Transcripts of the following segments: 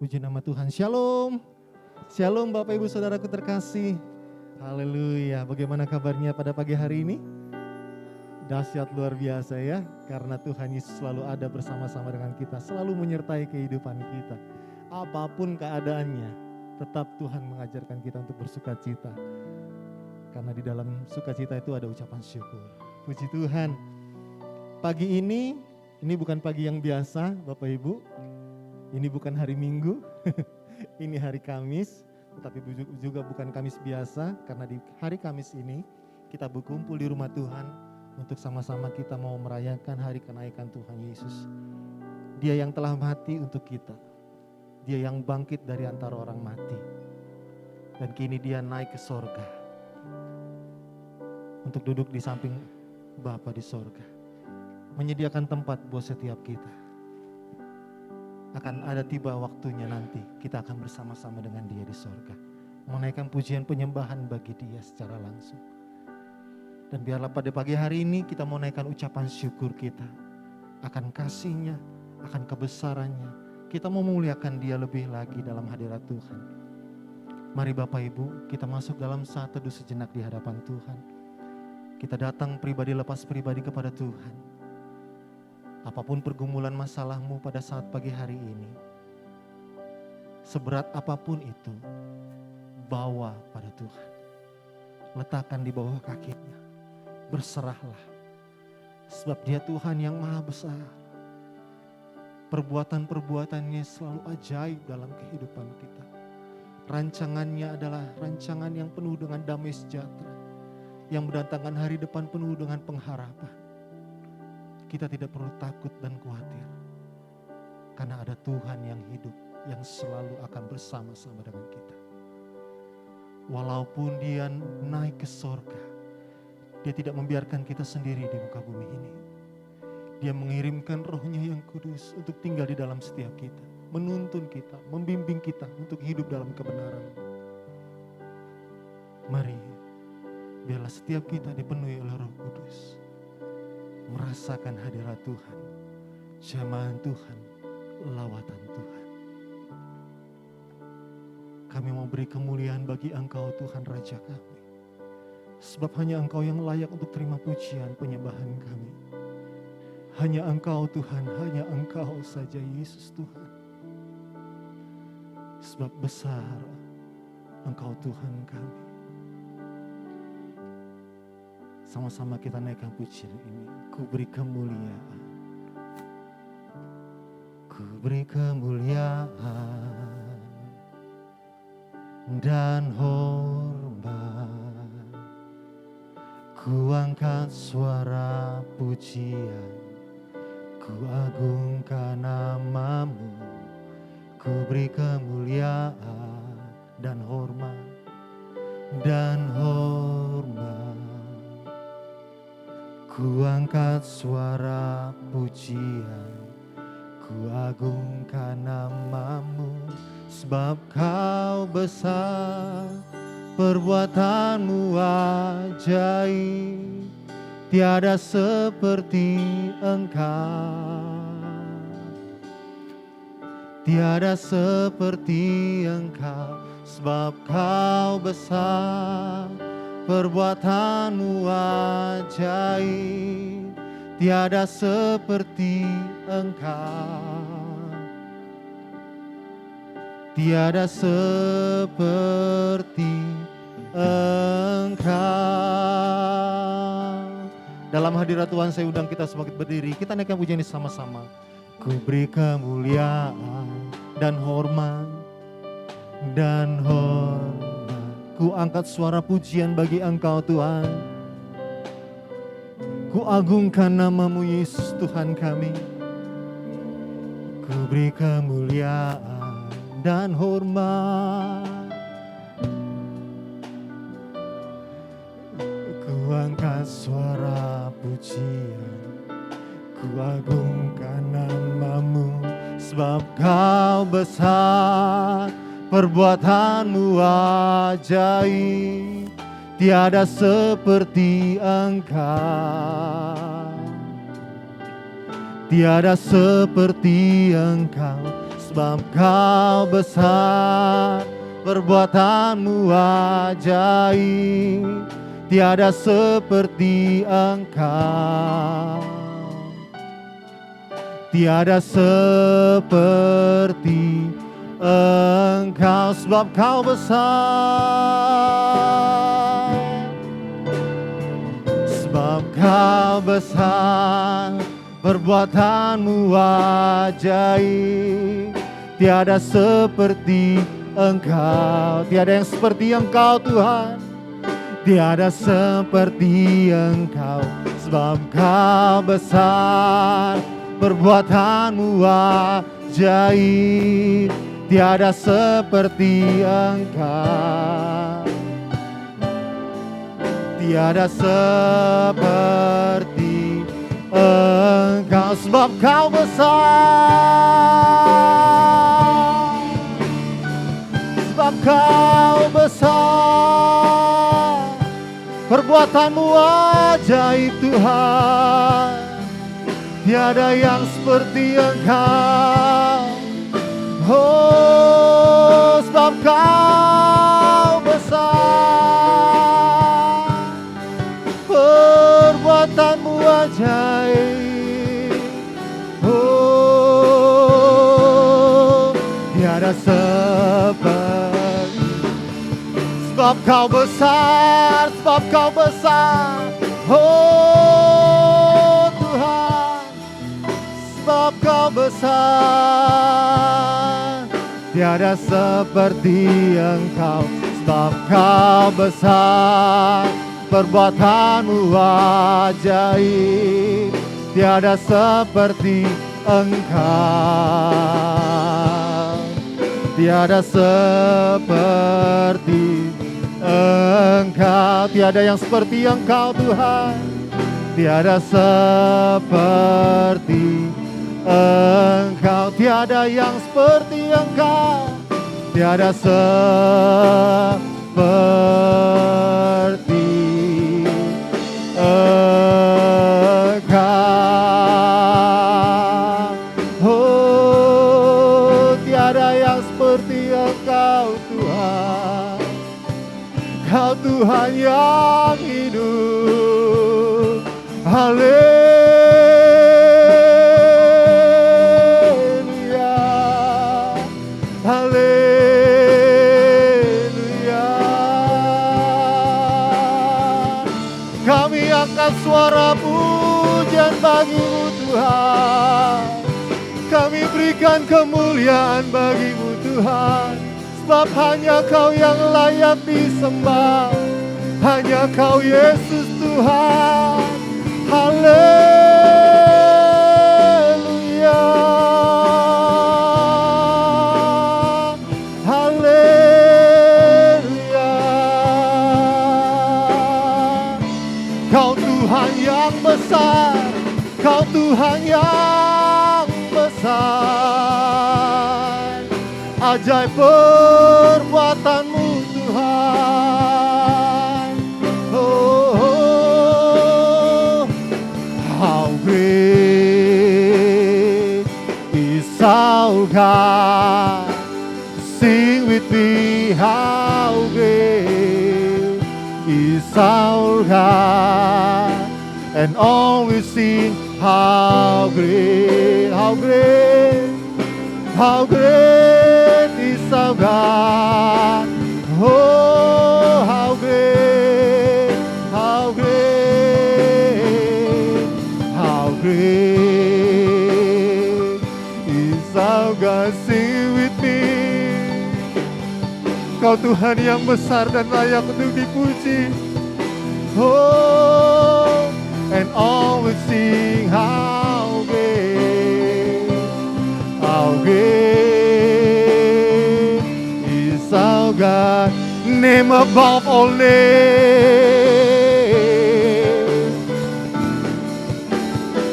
Puji nama Tuhan. Shalom. Shalom Bapak Ibu Saudaraku terkasih. Haleluya. Bagaimana kabarnya pada pagi hari ini? Dahsyat luar biasa ya. Karena Tuhan Yesus selalu ada bersama-sama dengan kita. Selalu menyertai kehidupan kita. Apapun keadaannya, tetap Tuhan mengajarkan kita untuk bersuka cita. Karena di dalam sukacita itu ada ucapan syukur. Puji Tuhan. Pagi ini bukan pagi yang biasa Bapak Ibu. Ini bukan hari Minggu, ini hari Kamis, tetapi juga bukan Kamis biasa, karena di hari Kamis ini kita berkumpul di rumah Tuhan untuk sama-sama kita mau merayakan hari kenaikan Tuhan Yesus. Dia yang telah mati untuk kita, dia yang bangkit dari antara orang mati, dan kini dia naik ke sorga untuk duduk di samping Bapa di sorga, menyediakan tempat buat setiap kita. Akan ada tiba waktunya nanti kita akan bersama-sama dengan dia di sorga. Menaikkan pujian penyembahan bagi dia secara langsung. Dan biarlah pada pagi hari ini kita mau naikkan ucapan syukur kita. Akan kasihnya, akan kebesarannya. Kita mau memuliakan dia lebih lagi dalam hadirat Tuhan. Mari Bapak Ibu kita masuk dalam saat teduh sejenak di hadapan Tuhan. Kita datang pribadi lepas pribadi kepada Tuhan. Apapun pergumulan masalahmu pada saat pagi hari ini, seberat apapun itu, bawa pada Tuhan. Letakkan di bawah kakinya, berserahlah. Sebab dia Tuhan yang maha besar. Perbuatan-perbuatannya selalu ajaib dalam kehidupan kita. Rancangannya adalah rancangan yang penuh dengan damai sejahtera, yang mendatangkan hari depan penuh dengan pengharapan. Kita tidak perlu takut dan khawatir. Karena ada Tuhan yang hidup, yang selalu akan bersama-sama dengan kita. Walaupun dia naik ke sorga, dia tidak membiarkan kita sendiri di muka bumi ini. Dia mengirimkan rohnya yang kudus untuk tinggal di dalam setiap kita. Menuntun kita, membimbing kita untuk hidup dalam kebenaran. Mari, biarlah setiap kita dipenuhi oleh Roh Kudus. Merasakan hadirat Tuhan, jamahan Tuhan, lawatan Tuhan. Kami mau beri kemuliaan bagi Engkau Tuhan Raja kami. Sebab hanya Engkau yang layak untuk terima pujian penyembahan kami. Hanya Engkau Tuhan, hanya Engkau saja Yesus Tuhan. Sebab besar Engkau Tuhan kami. Sama-sama kita naikkan pujian ini. Ku beri kemuliaan. Ku beri kemuliaan dan hormat. Ku angkat suara pujian. Ku agungkan namamu. Ku beri kemuliaan dan hormat. Dan hormat. Ku angkat suara pujian, ku agungkan namamu, sebab kau besar, perbuatanmu ajaib, tiada seperti Engkau. Tiada seperti Engkau, sebab kau besar, perbuatanmu ajaib, tiada seperti Engkau. Tiada seperti Engkau. Dalam hadirat Tuhan saya undang kita semua berdiri. Kita naikkan pujian ini sama-sama. Ku beri kemuliaan dan hormat dan hormat. Ku angkat suara pujian bagi Engkau Tuhan. Ku agungkan namamu Yesus Tuhan kami. Ku beri kemuliaan dan hormat. Ku angkat suara pujian. Ku agungkan namamu, sebab kau besar, perbuatanmu ajaib, tiada seperti Engkau. Tiada seperti Engkau, Sebab Kau besar, perbuatanmu ajaib, tiada seperti Engkau. Tiada seperti Engkau, sebab Kau besar. Sebab Kau besar, perbuatanmu ajaib, tiada seperti Engkau. Tiada yang seperti Engkau Tuhan, tiada seperti Engkau. Sebab Kau besar, perbuatanmu ajaib, tiada seperti Engkau. Tiada seperti Engkau, sebab Kau besar. Sebab Kau besar, perbuatanmu ajaib Tuhan, tiada yang seperti Engkau. Oh, sebab Kau besar, perbuatanmu ajaib. Oh, tiada seperti. Sebab Kau besar, sebab Kau besar. Oh Tuhan, sebab Kau besar, tiada seperti Engkau. Sebab Kau besar, perbuatanmu ajaib, tiada seperti Engkau. Tiada seperti Engkau, tiada yang seperti Engkau Tuhan. Tiada seperti Engkau, tiada yang seperti Engkau. Tiada seperti Engkau. Oh, tiada yang seperti Engkau Tuhan. Kau Tuhan yang hidup. Haleluya, haleluya. Kami angkat suara pujian bagi-Mu Tuhan. Kami berikan kemuliaan bagi-Mu Tuhan. Sebab hanya Kau yang layak disembah, hanya Kau Yesus Tuhan. Haleluya, haleluya. Kau Tuhan yang besar, Kau Tuhan yang besar. Ajaib perbuatanmu Tuhan. Oh, oh, how great is our God. Sing with me, how great is our God. And all we sing, how great, how great, how great is our God. Oh, how great, how great, how great is our God. Sing with me. Kau Tuhan yang besar dan layak untuk dipuji. Oh, and all we sing, how great, how great is our God. Name above all names,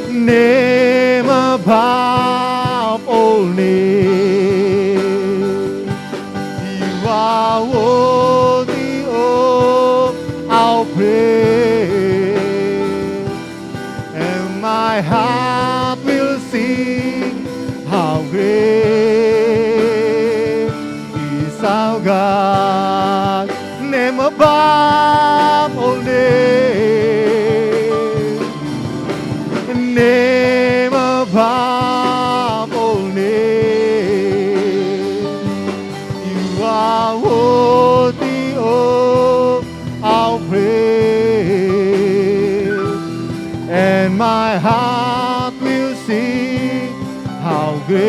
name above all names. You are worthy of our praise, and my heart will sing, how great is our God. Name above all names. Name above all names. You are worthy of our praise. And my heart will sing how great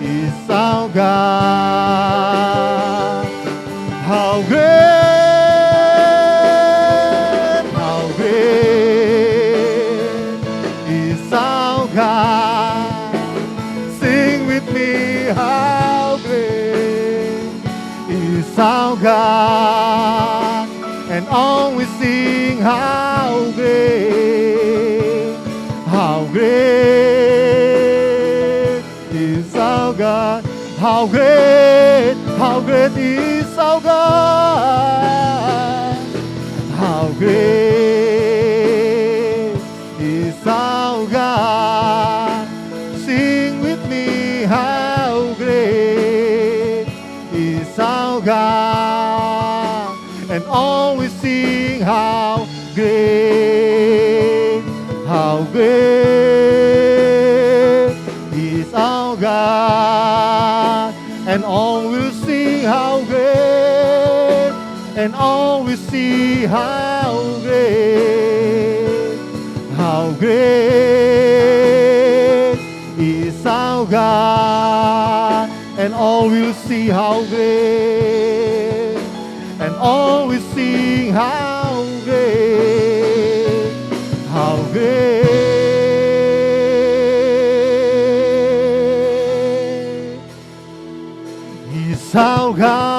is our God. How great is our God. Sing with me, how great is our God. And always sing, how great is our God. How great is our God. How great is our God. Sing with me, how great is our God. And always sing, how great is our God. And all will see how great, and all will see how great is our God. And all will see how great, and all will see how great is our God.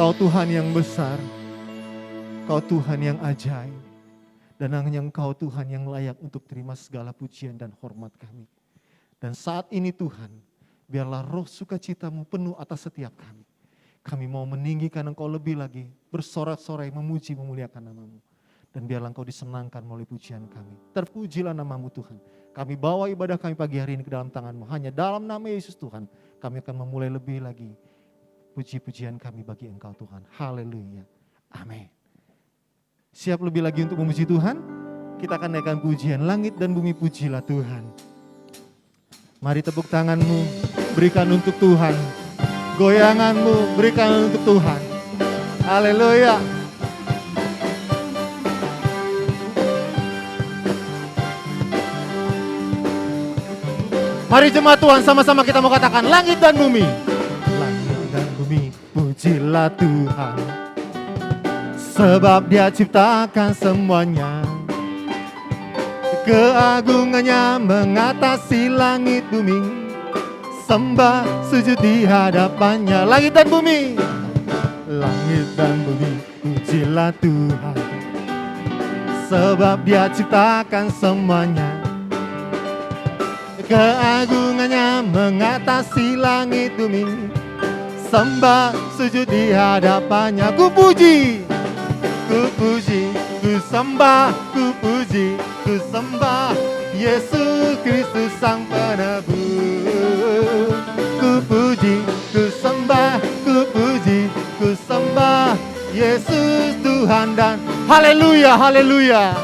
Kau Tuhan yang besar, Kau Tuhan yang ajaib, dan hanya Engkau Tuhan yang layak untuk terima segala pujian dan hormat kami. Dan saat ini Tuhan, biarlah roh sukacita-Mu penuh atas setiap kami. Kami mau meninggikan Engkau lebih lagi, bersorak-sorai, memuji, memuliakan nama-Mu. Dan biarlah Engkau disenangkan melalui pujian kami. Terpujilah nama-Mu Tuhan. Kami bawa ibadah kami pagi hari ini ke dalam tangan-Mu. Hanya dalam nama Yesus Tuhan, kami akan memulai lebih lagi puji-pujian kami bagi Engkau Tuhan. Haleluya. Amin. Siap lebih lagi untuk memuji Tuhan? Kita akan naikkan pujian, langit dan bumi pujilah Tuhan. Mari tepuk tanganmu, berikan untuk Tuhan. Goyanganmu, berikan untuk Tuhan. Haleluya. Mari jemaat Tuhan, sama-sama kita mau katakan, langit dan bumi. Langit dan bumi pujilah Tuhan. Sebab Dia ciptakan semuanya. Keagungannya mengatasi langit bumi. Sembah sujud di hadapannya. Langit dan bumi. Langit dan bumi pujilah Tuhan. Sebab Dia ciptakan semuanya. Keagungannya mengatasi langit bumi. Sembah sujud di hadapannya. Ku puji, ku sembah, ku puji, ku sembah Yesus Kristus Sang Penebus. Ku puji, ku sembah, ku puji, ku sembah Yesus Tuhan dan haleluya, haleluya,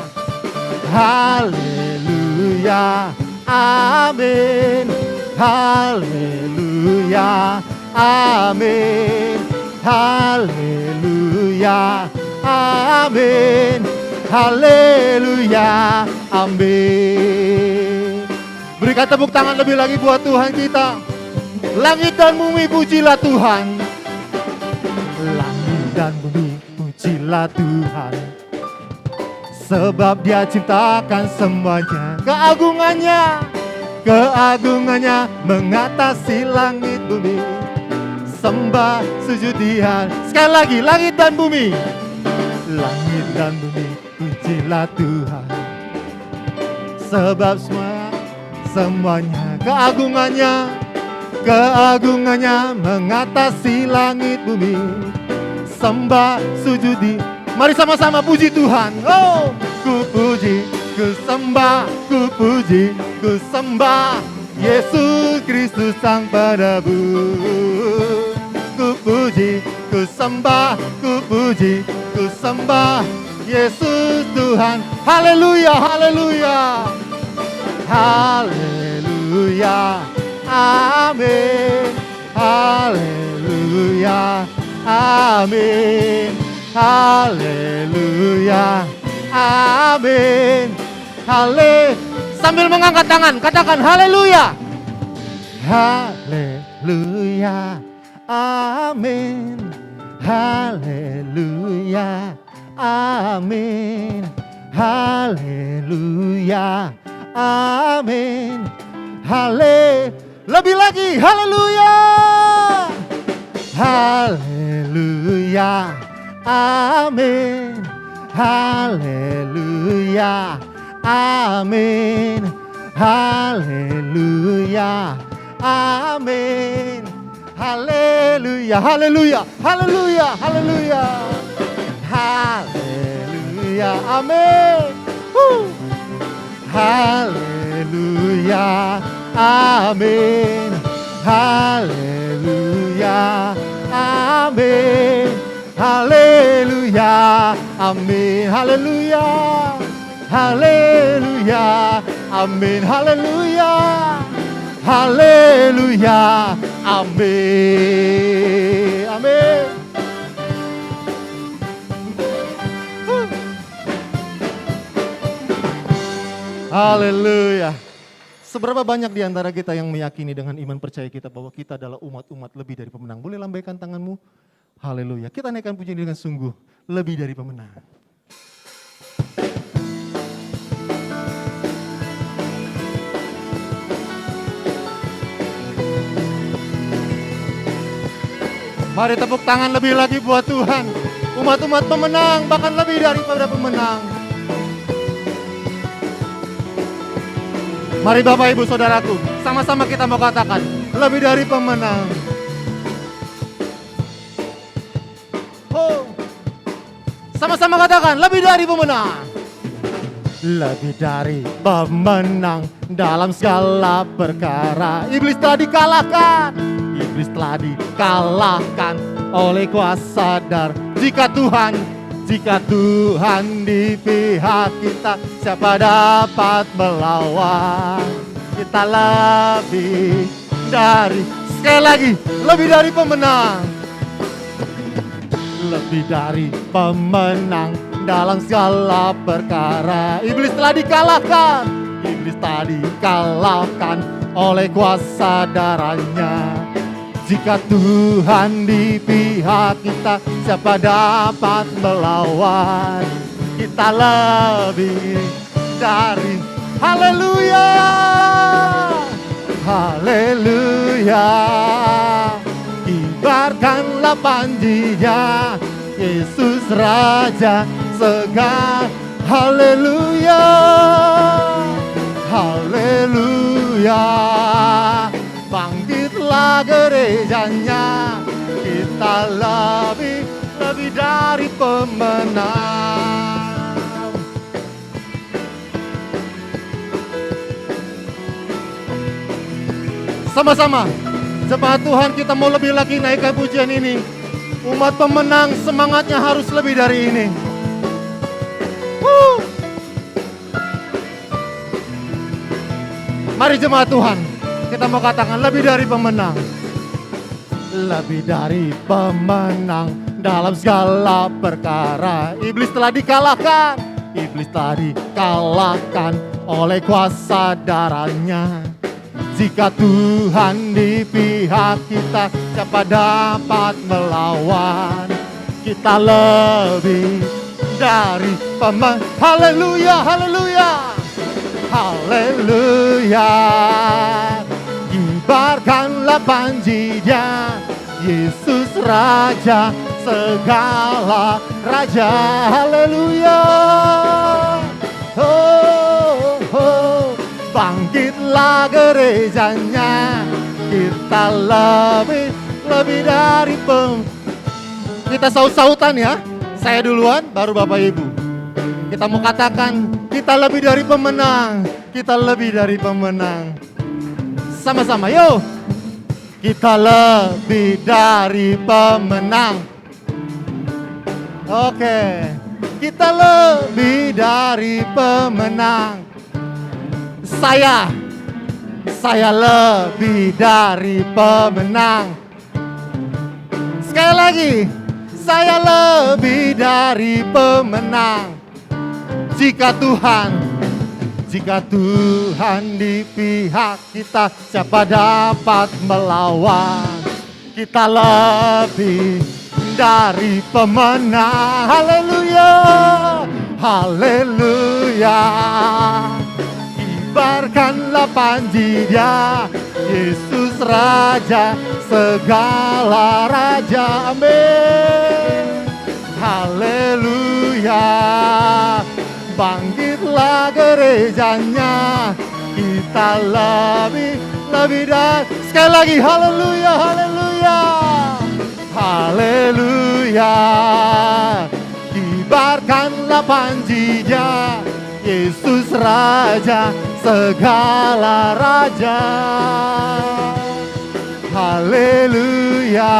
haleluya, amin, haleluya, amin, haleluya, amin, haleluya, amin. Berikan tepuk tangan lebih lagi buat Tuhan kita. Langit dan bumi pujilah Tuhan. Langit dan bumi pujilah Tuhan. Sebab Dia ciptakan semuanya. Keagungannya mengatasi langit bumi. Sembah sujud Dia. Sekali lagi, langit dan bumi. Langit dan bumi pujilah Tuhan. Sebab semuanya keagungannya mengatasi langit bumi. sembah, sujudi. Mari sama-sama puji Tuhan. Oh, ku puji, ku sembah, ku puji, ku sembah Yesus Kristus Sang Penebus. Ku puji, ku sembah, ku puji, ku sembah Yesus Tuhan. Haleluya, haleluya, haleluya, amin, haleluya, amin, haleluya, amin, sambil mengangkat tangan, katakan haleluya, haleluya, amin, haleluya, amin, haleluya, amin, lebih lagi, haleluya, haleluya, amin, haleluya, amin, haleluya, amin, haleluya, haleluya, haleluya, haleluya, haleluya, amin, haleluya, amin, haleluya, amin, haleluya, amin, haleluya, haleluya, amin, haleluya, haleluya, amin, amin. Haleluya. Seberapa banyak di antara kita yang meyakini dengan iman percaya kita bahwa kita adalah umat-umat lebih dari pemenang? Boleh lambaikan tanganmu? Haleluya. Kita naikkan pujian dengan sungguh lebih dari pemenang. Mari tepuk tangan lebih lagi buat Tuhan. Umat-umat pemenang, bahkan lebih daripada pemenang. Mari Bapak Ibu Saudaraku, sama-sama kita mau katakan, lebih dari pemenang. Oh. Sama-sama katakan, lebih dari pemenang. Lebih dari pemenang dalam segala perkara. Iblis telah dikalahkan. Iblis telah dikalahkan oleh kuasa dar. Jika Tuhan di pihak kita, siapa dapat melawan? Kita lebih dari, sekali lagi, lebih dari pemenang. Lebih dari pemenang dalam segala perkara. Iblis telah dikalahkan. Iblis telah dikalahkan oleh kuasa darahnya. Jika Tuhan di pihak kita, siapa dapat melawan? Kita lebih dari, haleluya, haleluya. Kibarkanlah panjinya, Yesus Raja segala, haleluya, haleluya. Bangkitlah gerejanya, kita lebih dari pemenang. Sama-sama, jemaat Tuhan, kita mau lebih lagi naikkan pujian ini. Umat pemenang semangatnya harus lebih dari ini. Mari jemaat Tuhan, kita mau katakan lebih dari pemenang. Lebih dari pemenang dalam segala perkara. Iblis telah dikalahkan. Iblis telah dikalahkan oleh kuasa darahnya. Jika Tuhan di pihak kita, siapa dapat melawan? Kita lebih dari pemenang. Haleluya, haleluya, haleluya. Kibarkanlah panjinya, Yesus Raja segala raja. Haleluya. Oh, oh. Bangkitlah gerejanya, kita lebih dari Kita saut-sautan ya. Saya duluan, baru Bapak Ibu. Kita mau katakan, kita lebih dari pemenang. Kita lebih dari pemenang. Sama-sama, yuk. Kita lebih dari pemenang. Oke. Kita lebih dari pemenang. Saya lebih dari pemenang. Sekali lagi, saya lebih dari pemenang. Jika Tuhan di pihak kita, siapa dapat melawan? Kita lebih dari pemenang. Haleluya, haleluya. Kibarkanlah panji-Dia, Yesus Raja, segala raja. Amin. Haleluya. Bangkitlah gerejanya, kita lebih dari. Sekali lagi, haleluya, haleluya. Haleluya. Kibarkanlah panji-Dia, Yesus Raja, segala raja. Haleluya.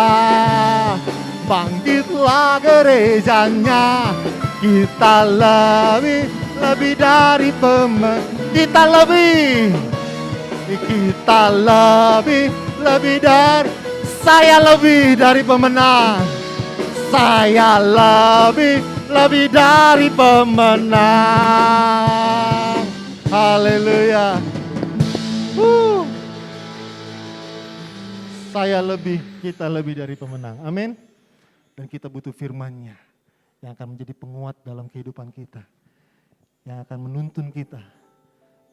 Bangkitlah gerejanya, kita lebih dari kita lebih dari. Saya lebih dari pemenang. Saya lebih dari pemenang. Haleluya. Kita lebih dari pemenang. Amin. Dan kita butuh firman-Nya yang akan menjadi penguat dalam kehidupan kita. Yang akan menuntun kita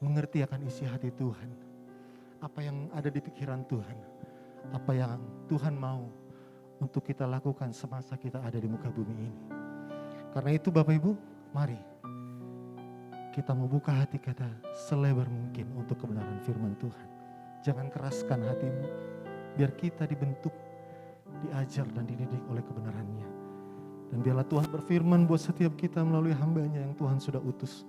mengerti akan isi hati Tuhan. Apa yang ada di pikiran Tuhan. Apa yang Tuhan mau untuk kita lakukan semasa kita ada di muka bumi ini. Karena itu Bapak Ibu, mari kita membuka hati kita selebar mungkin untuk kebenaran firman Tuhan. Jangan keraskan hatimu, biar kita dibentuk, diajar dan dididik oleh kebenarannya. Dan biarlah Tuhan berfirman buat setiap kita melalui hamba-Nya yang Tuhan sudah utus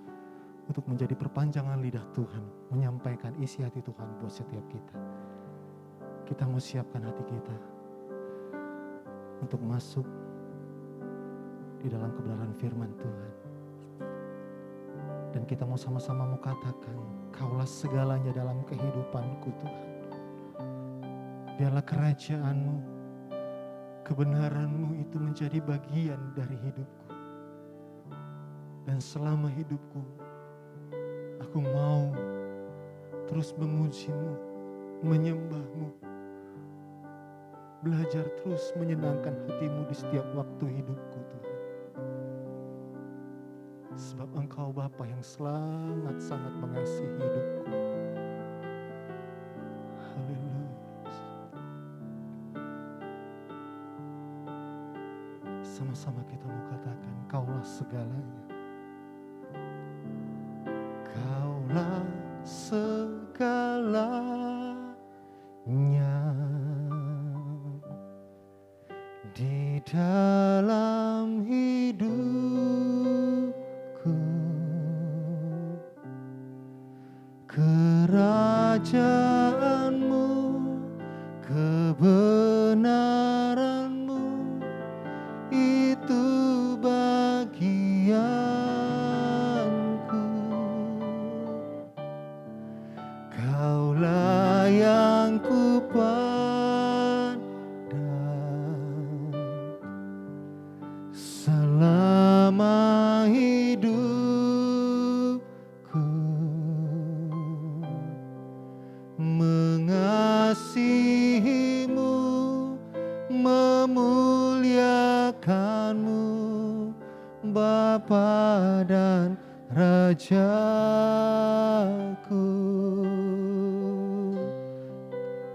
untuk menjadi perpanjangan lidah Tuhan, menyampaikan isi hati Tuhan buat setiap kita. Kita mau siapkan hati kita untuk masuk di dalam kebenaran firman Tuhan. Dan kita mau sama-sama mau katakan, Kaulah segalanya dalam kehidupanku Tuhan. Biarlah kerajaan-Mu, kebenaran-Mu itu menjadi bagian dari hidupku. Dan selama hidupku, aku mau terus memuji-Mu, menyembah-Mu, belajar terus menyenangkan hati-Mu di setiap waktu hidupku Tuhan. Sebab Engkau Bapa yang sangat-sangat mengasihi hidupku. Haleluya. Sama-sama kita mau katakan, Kaulah segalanya. Kaulah segalanya di dalam hidupku. Kerajaan-Mu, kebenaran-Mu, itu bagianku. Kaulah yang kupandang selama hidupku, mengasihi-Mu, memuliakan-Mu, Bapa dan Rajaku.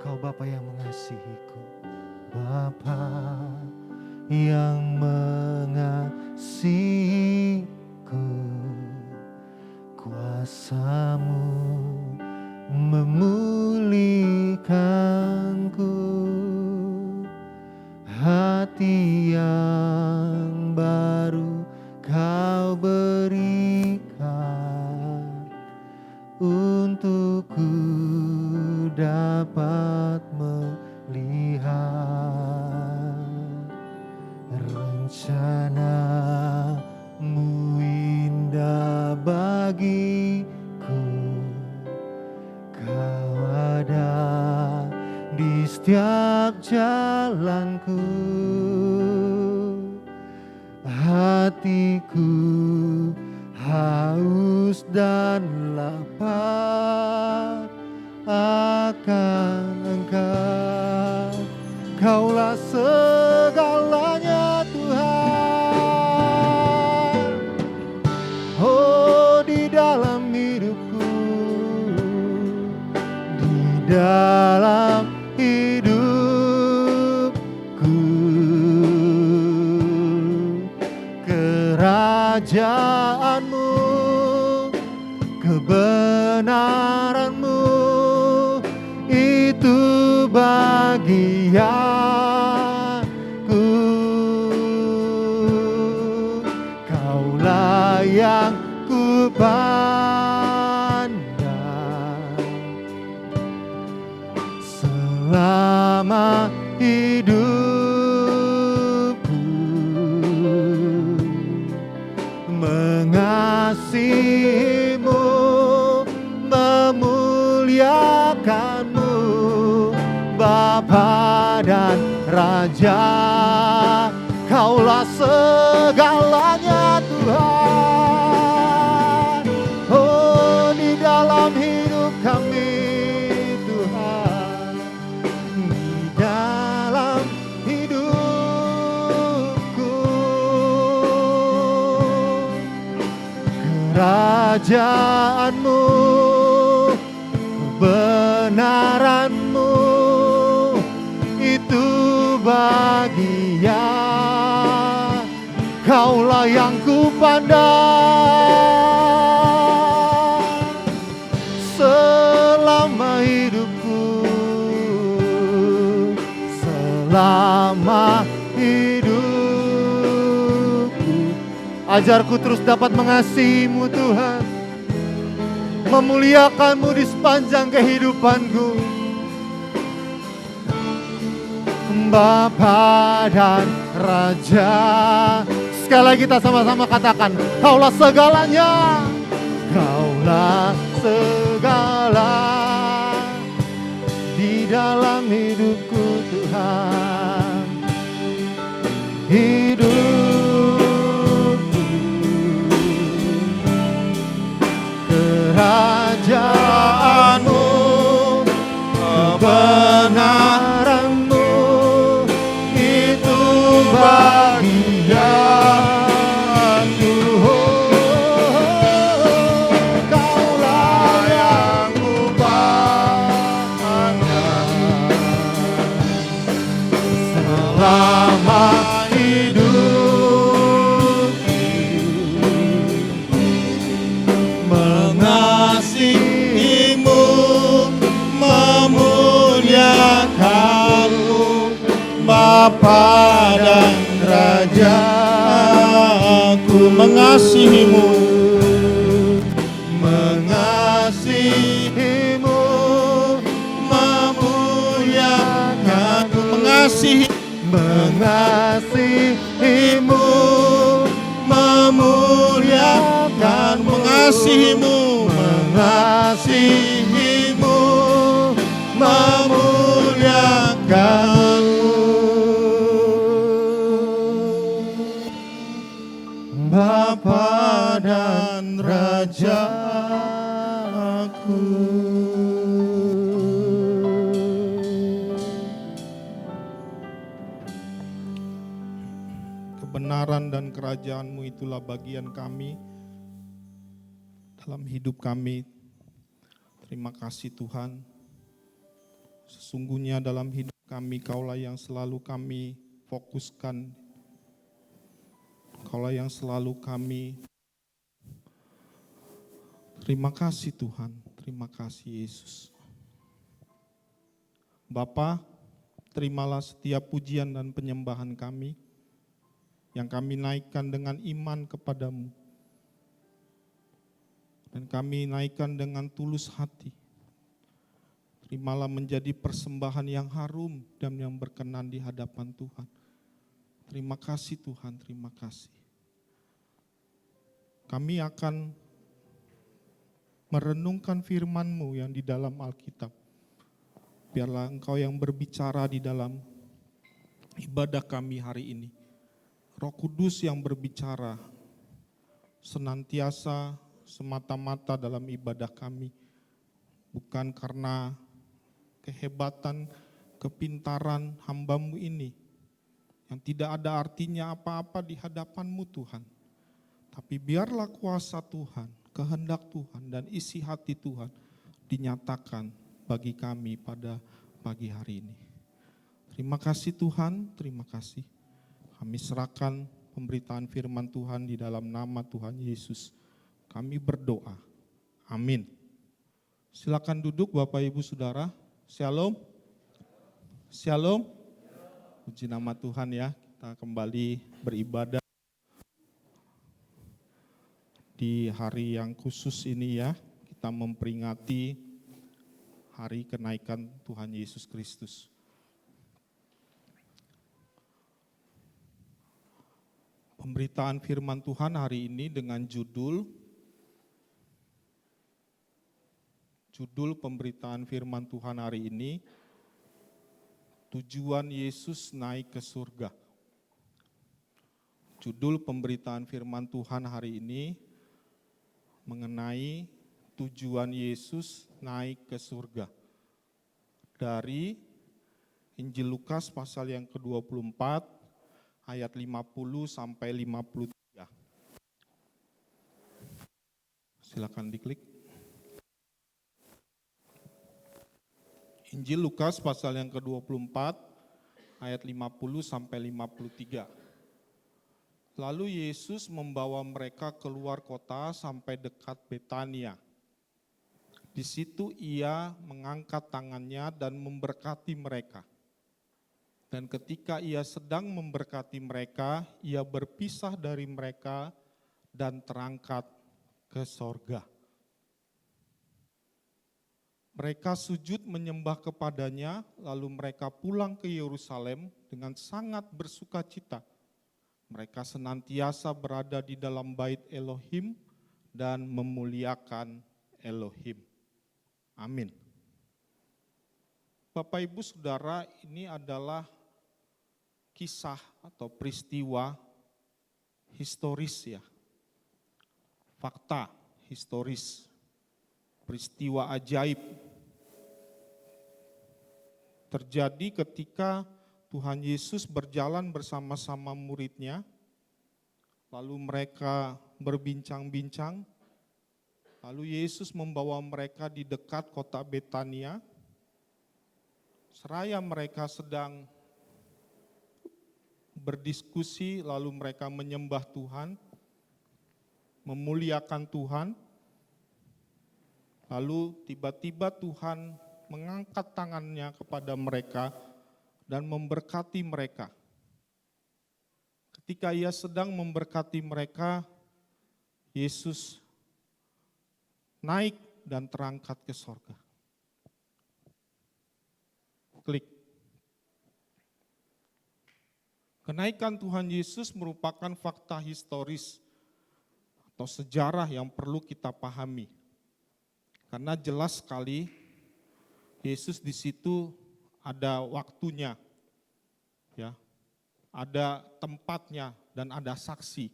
Kau Bapa yang mengasihiku, Bapa yang mengasihiku. Kuasa-Mu memulihkanku, hati yang rencana-Mu indah bagiku. Kau ada di setiap jalanku. Hatiku haus dan lapar akan Engkau. Kaulah segalanya Tuhan. Oh, di dalam hidupku, di dalam hidupku, kerajaan-Mu, kebenaran-Mu, itu bagianku. Kaulah yang ku pandang selama hidupku, mengasihi-Mu, memuliakan-Mu, Bapa dan Raja. Kaulah segalanya Tuhan. Oh, di dalam hidup kami Tuhan, di dalam hidupku, kerajaan-Mu, kebenaran-Mu, itu bagian. Kaulah yang ku pandang selama hidupku, selama hidupku. Ajarku terus dapat mengasihi-Mu Tuhan, memuliakan-Mu di sepanjang kehidupanku. Bapa dan Raja. Sekali lagi kita sama-sama katakan, Kaulah segalanya. Kaulah segala di dalam hidupku Tuhan. Hidupku, kerajaan-Mu, kebenaran-Mu, itu bagianku. Kaulah yang ku pandang selama hidupku, mengasihi-Mu, memuliakan-Mu, Bapa dan Raja. Aku mengasihi-Mu, mengasihi-Mu, memuliakan-Mu, mengasihi-Mu, memuliakan, mengasihi-Mu, mengasihi-Mu, memuliakan-Mu. Bapa dan Raja aku. Kebenaran dan kerajaan-Mu itulah bagian kami dalam hidup kami. Terima kasih Tuhan. Sesungguhnya dalam hidup kami Kaulah yang selalu kami fokuskan. Kaulah yang selalu kami. Terima kasih Tuhan, terima kasih Yesus. Bapa, terimalah setiap pujian dan penyembahan kami yang kami naikkan dengan iman kepadamu. Dan kami naikkan dengan tulus hati. Terimalah menjadi persembahan yang harum dan yang berkenan di hadapan Tuhan. Terima kasih Tuhan, terima kasih. Kami akan merenungkan firman-Mu yang di dalam Alkitab. Biarlah Engkau yang berbicara di dalam ibadah kami hari ini. Roh Kudus yang berbicara senantiasa semata-mata dalam ibadah kami. Bukan karena kehebatan, kepintaran hamba-Mu ini yang tidak ada artinya apa-apa di hadapan-Mu Tuhan. Tapi biarlah kuasa Tuhan, kehendak Tuhan dan isi hati Tuhan dinyatakan bagi kami pada pagi hari ini. Terima kasih Tuhan, terima kasih. Kami serahkan pemberitaan firman Tuhan di dalam nama Tuhan Yesus. Kami berdoa. Amin. Silakan duduk Bapak Ibu Saudara. Shalom. Shalom. Puji nama Tuhan ya. Kita kembali beribadah di hari yang khusus ini ya. Kita memperingati hari kenaikan Tuhan Yesus Kristus. Pemberitaan firman Tuhan hari ini dengan judul pemberitaan firman Tuhan hari ini, tujuan Yesus naik ke surga. Judul pemberitaan firman Tuhan hari ini mengenai tujuan Yesus naik ke surga. Dari Injil Lukas pasal yang ke-24 ayat 50 sampai 53. Silakan diklik. Injil Lukas pasal yang ke-24 ayat 50 sampai 53. Lalu Yesus membawa mereka keluar kota sampai dekat Betania. Di situ ia mengangkat tangannya dan memberkati mereka. Dan ketika ia sedang memberkati mereka, ia berpisah dari mereka dan terangkat ke sorga. Mereka sujud menyembah kepadanya, lalu mereka pulang ke Yerusalem dengan sangat bersuka cita. Mereka senantiasa berada di dalam bait Elohim dan memuliakan Elohim. Amin. Bapak Ibu Saudara, ini adalah kisah atau peristiwa historis ya. Fakta historis. Peristiwa ajaib. Terjadi ketika Tuhan Yesus berjalan bersama-sama muridnya, lalu mereka berbincang-bincang, lalu Yesus membawa mereka di dekat kota Betania. Seraya mereka sedang berdiskusi, lalu mereka menyembah Tuhan, memuliakan Tuhan. Lalu tiba-tiba Tuhan mengangkat tangannya kepada mereka dan memberkati mereka. Ketika ia sedang memberkati mereka, Yesus naik dan terangkat ke sorga. Klik. Kenaikan Tuhan Yesus merupakan fakta historis atau sejarah yang perlu kita pahami. Karena jelas sekali Yesus di situ ada waktunya, ya, ada tempatnya dan ada saksi.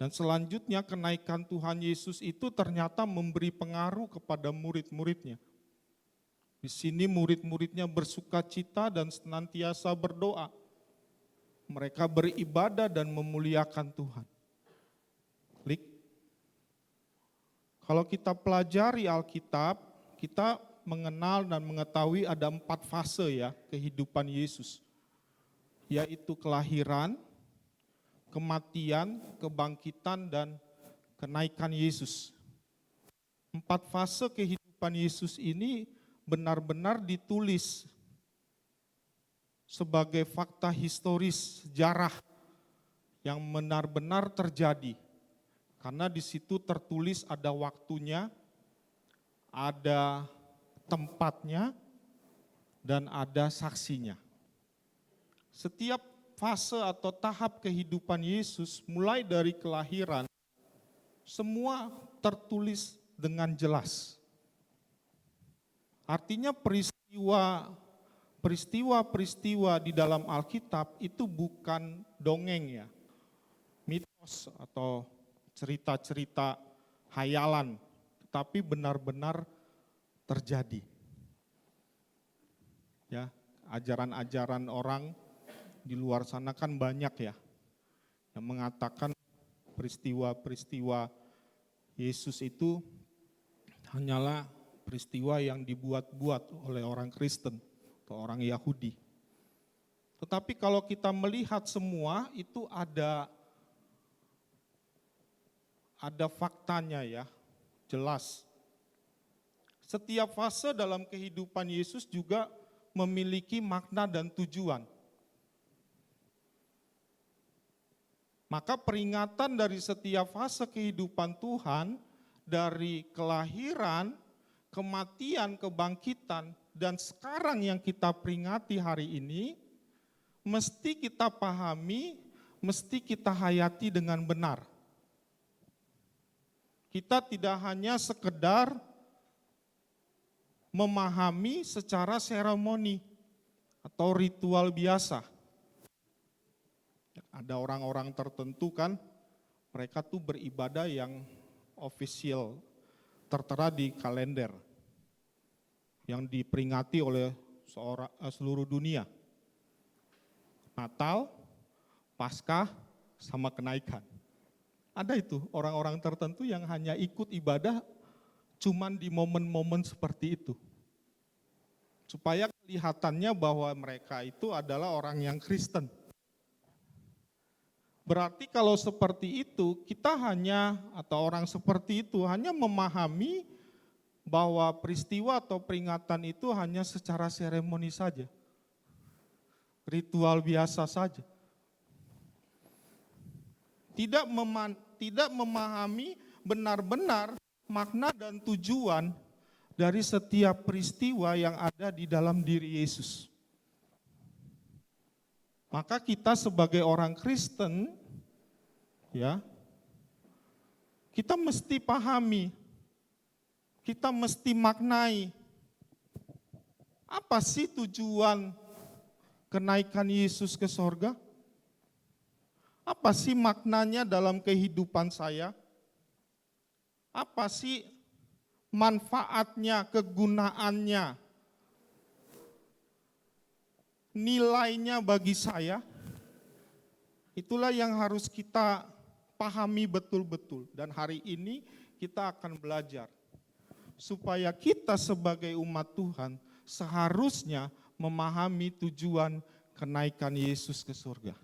Dan selanjutnya kenaikan Tuhan Yesus itu ternyata memberi pengaruh kepada murid-muridnya. Di sini murid-muridnya bersuka cita dan senantiasa berdoa. Mereka beribadah dan memuliakan Tuhan. Klik. Kalau kita pelajari Alkitab, kita mengenal dan mengetahui ada 4 fase ya kehidupan Yesus. Yaitu kelahiran, kematian, kebangkitan, dan kenaikan Yesus. 4 fase kehidupan Yesus ini benar-benar ditulis sebagai fakta historis sejarah yang benar-benar terjadi. Karena di situ tertulis ada waktunya, ada tempatnya, dan ada saksinya. Setiap fase atau tahap kehidupan Yesus, mulai dari kelahiran, semua tertulis dengan jelas. Artinya peristiwa-peristiwa di dalam Alkitab itu bukan dongeng ya, mitos atau cerita-cerita hayalan, tetapi benar-benar terjadi. Ya, ajaran-ajaran orang di luar sana kan banyak ya, yang mengatakan peristiwa-peristiwa Yesus itu hanyalah peristiwa yang dibuat-buat oleh orang Kristen atau orang Yahudi. Tetapi kalau kita melihat semua itu ada faktanya ya, jelas. Setiap fase dalam kehidupan Yesus juga memiliki makna dan tujuan. Maka peringatan dari setiap fase kehidupan Tuhan, dari kelahiran, kematian, kebangkitan, dan sekarang yang kita peringati hari ini, mesti kita pahami, mesti kita hayati dengan benar. Kita tidak hanya sekedar memahami secara seremoni atau ritual biasa. Ada orang-orang tertentu kan, mereka tuh beribadah yang official, tertera di kalender, yang diperingati oleh seluruh dunia. Natal, Paskah, sama kenaikan. Ada itu orang-orang tertentu yang hanya ikut ibadah cuman di momen-momen seperti itu. Supaya kelihatannya bahwa mereka itu adalah orang yang Kristen. Berarti kalau seperti itu, kita hanya, atau orang seperti itu hanya memahami bahwa peristiwa atau peringatan itu hanya secara seremoni saja. Ritual biasa saja. Tidak memahami benar-benar makna dan tujuan dari setiap peristiwa yang ada di dalam diri Yesus. Maka kita sebagai orang Kristen, ya, kita mesti pahami, kita mesti maknai, apa sih tujuan kenaikan Yesus ke sorga? Apa sih maknanya dalam kehidupan saya? Apa sih manfaatnya, kegunaannya, nilainya bagi saya? Itulah yang harus kita pahami betul-betul. Dan hari ini kita akan belajar supaya kita sebagai umat Tuhan seharusnya memahami tujuan kenaikan Yesus ke surga.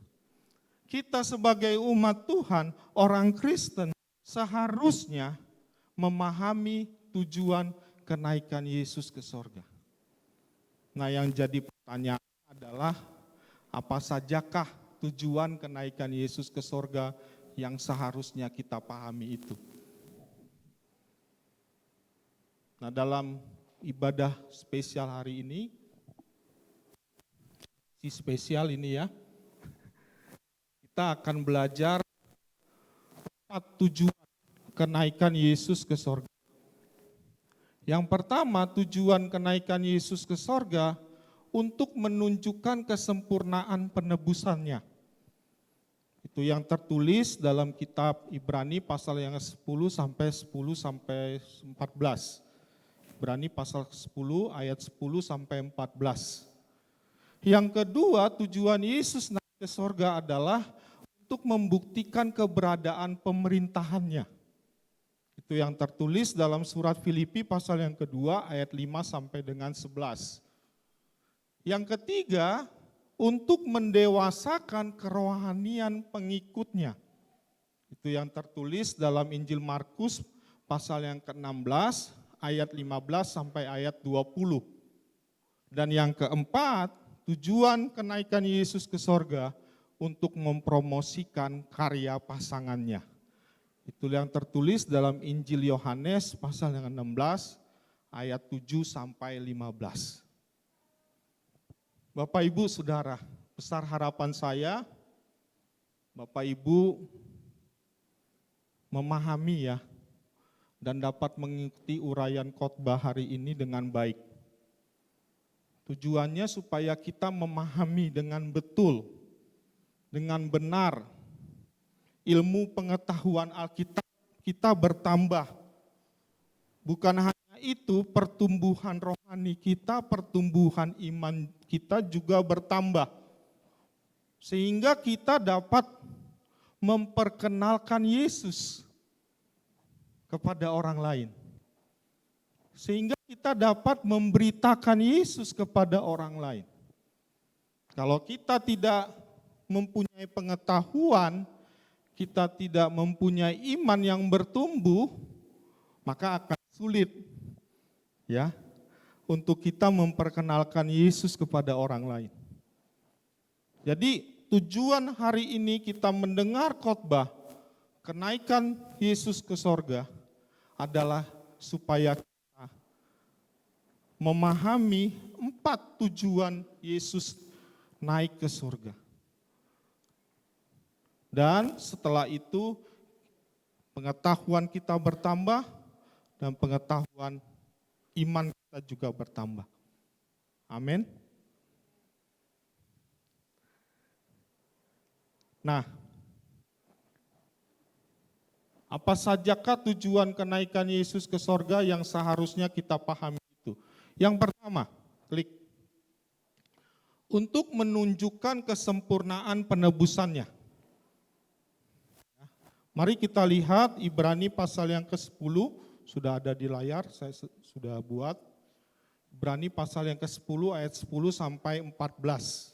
Kita sebagai umat Tuhan, orang Kristen, seharusnya memahami tujuan kenaikan Yesus ke surga. Nah, yang jadi pertanyaan adalah, apa sajakah tujuan kenaikan Yesus ke surga yang seharusnya kita pahami itu? Nah, dalam ibadah spesial hari ini, si spesial ini ya, kita akan belajar 4 tujuan kenaikan Yesus ke sorga. Yang pertama, tujuan kenaikan Yesus ke sorga untuk menunjukkan kesempurnaan penebusannya. Itu yang tertulis dalam kitab Ibrani pasal yang 10 sampai 14. Ibrani pasal 10 ayat 10 sampai 14. Yang kedua, tujuan Yesus naik ke sorga adalah untuk membuktikan keberadaan pemerintahannya. Itu yang tertulis dalam surat Filipi pasal yang kedua ayat 5 sampai dengan 11. Yang ketiga, untuk mendewasakan kerohanian pengikutnya. Itu yang tertulis dalam Injil Markus pasal yang ke-16 ayat 15 sampai ayat 20. Dan yang keempat, tujuan kenaikan Yesus ke sorga untuk mempromosikan karya pasangannya. Itu yang tertulis dalam Injil Yohanes pasal yang 16 ayat 7 sampai 15. Bapak Ibu Saudara, besar harapan saya Bapak Ibu memahami ya dan dapat mengikuti uraian khotbah hari ini dengan baik. Tujuannya supaya kita memahami dengan betul, dengan benar, ilmu pengetahuan Alkitab kita bertambah. Bukan hanya itu, pertumbuhan rohani kita, pertumbuhan iman kita juga bertambah. Sehingga kita dapat memperkenalkan Yesus kepada orang lain. Sehingga kita dapat memberitakan Yesus kepada orang lain. Kalau kita tidak mempunyai pengetahuan, kita tidak mempunyai iman yang bertumbuh, maka akan sulit ya untuk kita memperkenalkan Yesus kepada orang lain. Jadi tujuan hari ini kita mendengar khotbah kenaikan Yesus ke sorga adalah supaya kita memahami 4 tujuan Yesus naik ke surga. Dan setelah itu pengetahuan kita bertambah dan pengetahuan iman kita juga bertambah. Amin. Nah, apa sajakah tujuan kenaikan Yesus ke sorga yang seharusnya kita pahami itu? Yang pertama, klik. Untuk menunjukkan kesempurnaan penebusannya. Mari kita lihat Ibrani pasal yang ke-10, sudah ada di layar, saya sudah buat. Ibrani pasal yang ke-10 ayat 10 sampai 14.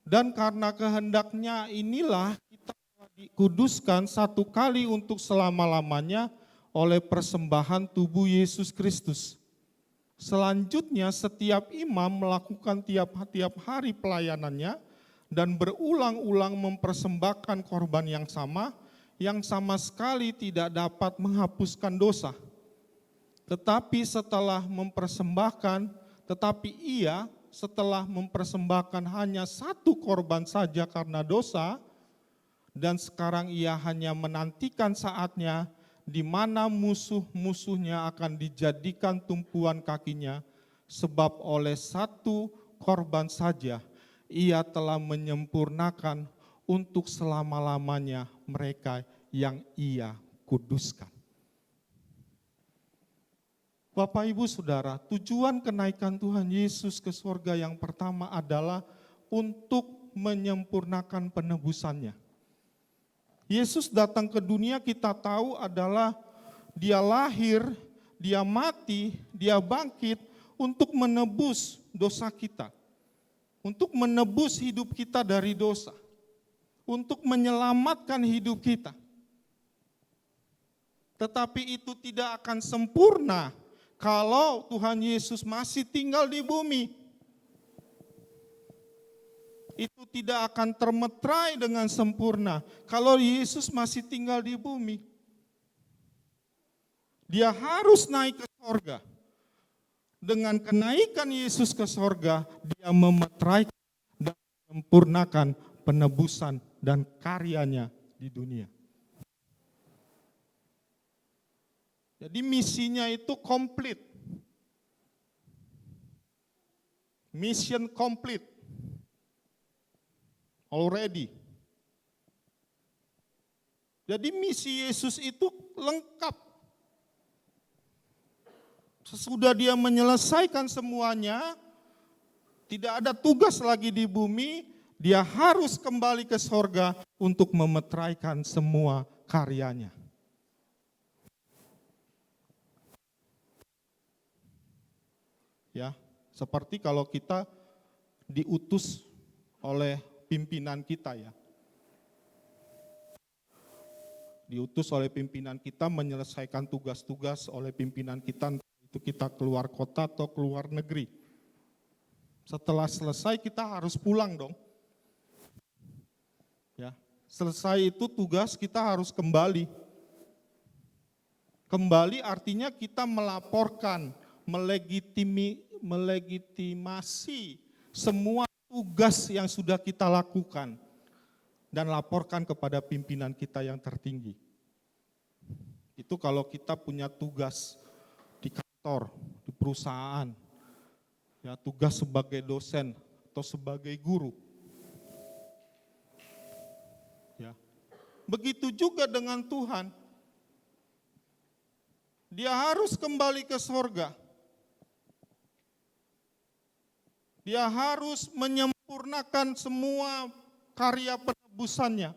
Dan karena kehendaknya inilah kita dikuduskan satu kali untuk selama-lamanya oleh persembahan tubuh Yesus Kristus. Selanjutnya setiap imam melakukan tiap hari pelayanannya dan berulang-ulang mempersembahkan korban yang sama sekali tidak dapat menghapuskan dosa. Tetapi setelah mempersembahkan hanya satu korban saja karena dosa, dan sekarang ia hanya menantikan saatnya di mana musuh-musuhnya akan dijadikan tumpuan kakinya, sebab oleh satu korban saja ia telah menyempurnakan untuk selama-lamanya mereka yang ia kuduskan. Bapak Ibu Saudara, tujuan kenaikan Tuhan Yesus ke surga yang pertama adalah untuk menyempurnakan penebusannya. Yesus datang ke dunia kita tahu adalah dia lahir, dia mati, dia bangkit untuk menebus dosa kita. Untuk menebus hidup kita dari dosa. Untuk menyelamatkan hidup kita. Tetapi itu tidak akan sempurna kalau Tuhan Yesus masih tinggal di bumi. Itu tidak akan termeterai dengan sempurna kalau Yesus masih tinggal di bumi. Dia harus naik ke sorga. Dengan kenaikan Yesus ke sorga, dia memeterai dan menyempurnakan penebusan dan karyanya di dunia. Jadi misinya itu komplit. Mission complete. Already. Jadi misi Yesus itu lengkap. Sesudah dia menyelesaikan semuanya, tidak ada tugas lagi di bumi, dia harus kembali ke sorga untuk memeteraikan semua karyanya. Ya, seperti kalau kita diutus oleh pimpinan kita ya. Diutus oleh pimpinan kita menyelesaikan tugas-tugas oleh pimpinan kita, itu kita keluar kota atau keluar negeri. Setelah selesai kita harus pulang dong. Ya, selesai itu tugas kita harus kembali. Kembali artinya kita melaporkan, melegitimasi semua tugas yang sudah kita lakukan dan laporkan kepada pimpinan kita yang tertinggi. Itu kalau kita punya tugas di kantor, di perusahaan, ya tugas sebagai dosen atau sebagai guru. Ya. Begitu juga dengan Tuhan. Dia harus kembali ke sorga. Dia harus menyempurnakan semua karya penebusannya.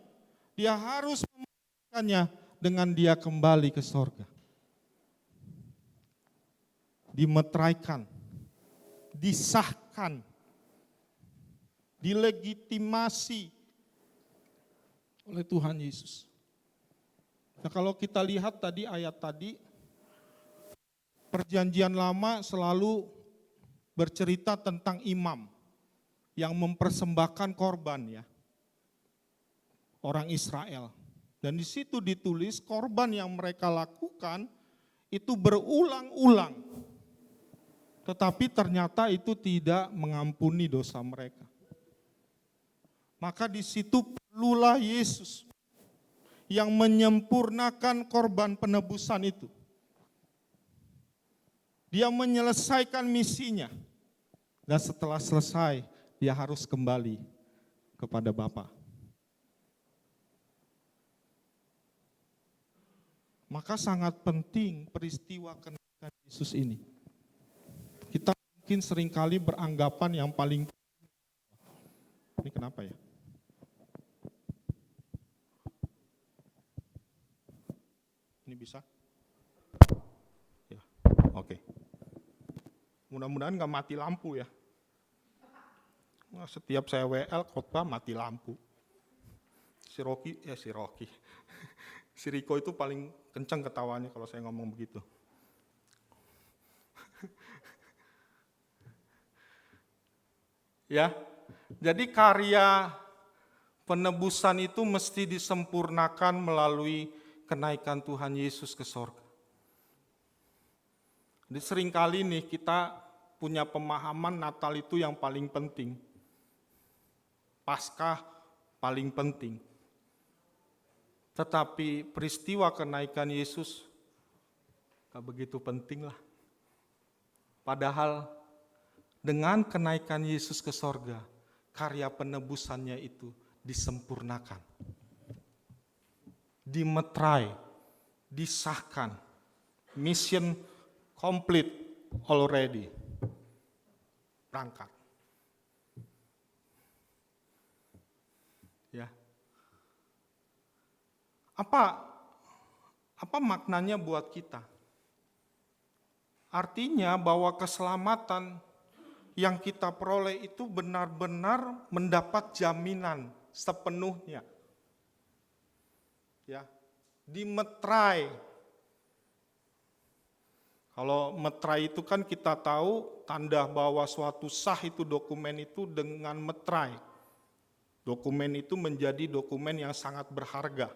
Dia harus memulihkannya dengan dia kembali ke sorga. Dimeteraikan, disahkan, dilegitimasi oleh Tuhan Yesus. Nah, kalau kita lihat tadi ayat tadi, Perjanjian Lama selalu bercerita tentang imam yang mempersembahkan korban, ya, orang Israel. Dan di situ ditulis korban yang mereka lakukan itu berulang-ulang. Tetapi ternyata itu tidak mengampuni dosa mereka. Maka di situ perlulah Yesus yang menyempurnakan korban penebusan itu. Dia menyelesaikan misinya. Dan setelah selesai, dia harus kembali kepada Bapa. Maka sangat penting peristiwa kenaikan Yesus ini. Kita mungkin seringkali beranggapan yang paling... Ini kenapa ya? Ini bisa? Ya, oke. Mudah-mudahan gak mati lampu ya. Nah, setiap saya WL khotbah mati lampu. Si Riko itu paling kencang ketawanya kalau saya ngomong begitu. Ya, jadi karya penebusan itu mesti disempurnakan melalui kenaikan Tuhan Yesus ke sorga. Jadi seringkali nih kita punya pemahaman Natal itu yang paling penting. Paskah paling penting. Tetapi peristiwa kenaikan Yesus gak begitu penting lah. Padahal dengan kenaikan Yesus ke sorga, karya penebusannya itu disempurnakan. Dimeterai, disahkan. Mission complete already. Berangkat. Ya. Apa maknanya buat kita? Artinya bahwa keselamatan yang kita peroleh itu benar-benar mendapat jaminan sepenuhnya. Ya, dimeterai. Kalau meterai itu kan kita tahu tanda bahwa suatu sah itu dokumen itu dengan meterai. Dokumen itu menjadi dokumen yang sangat berharga,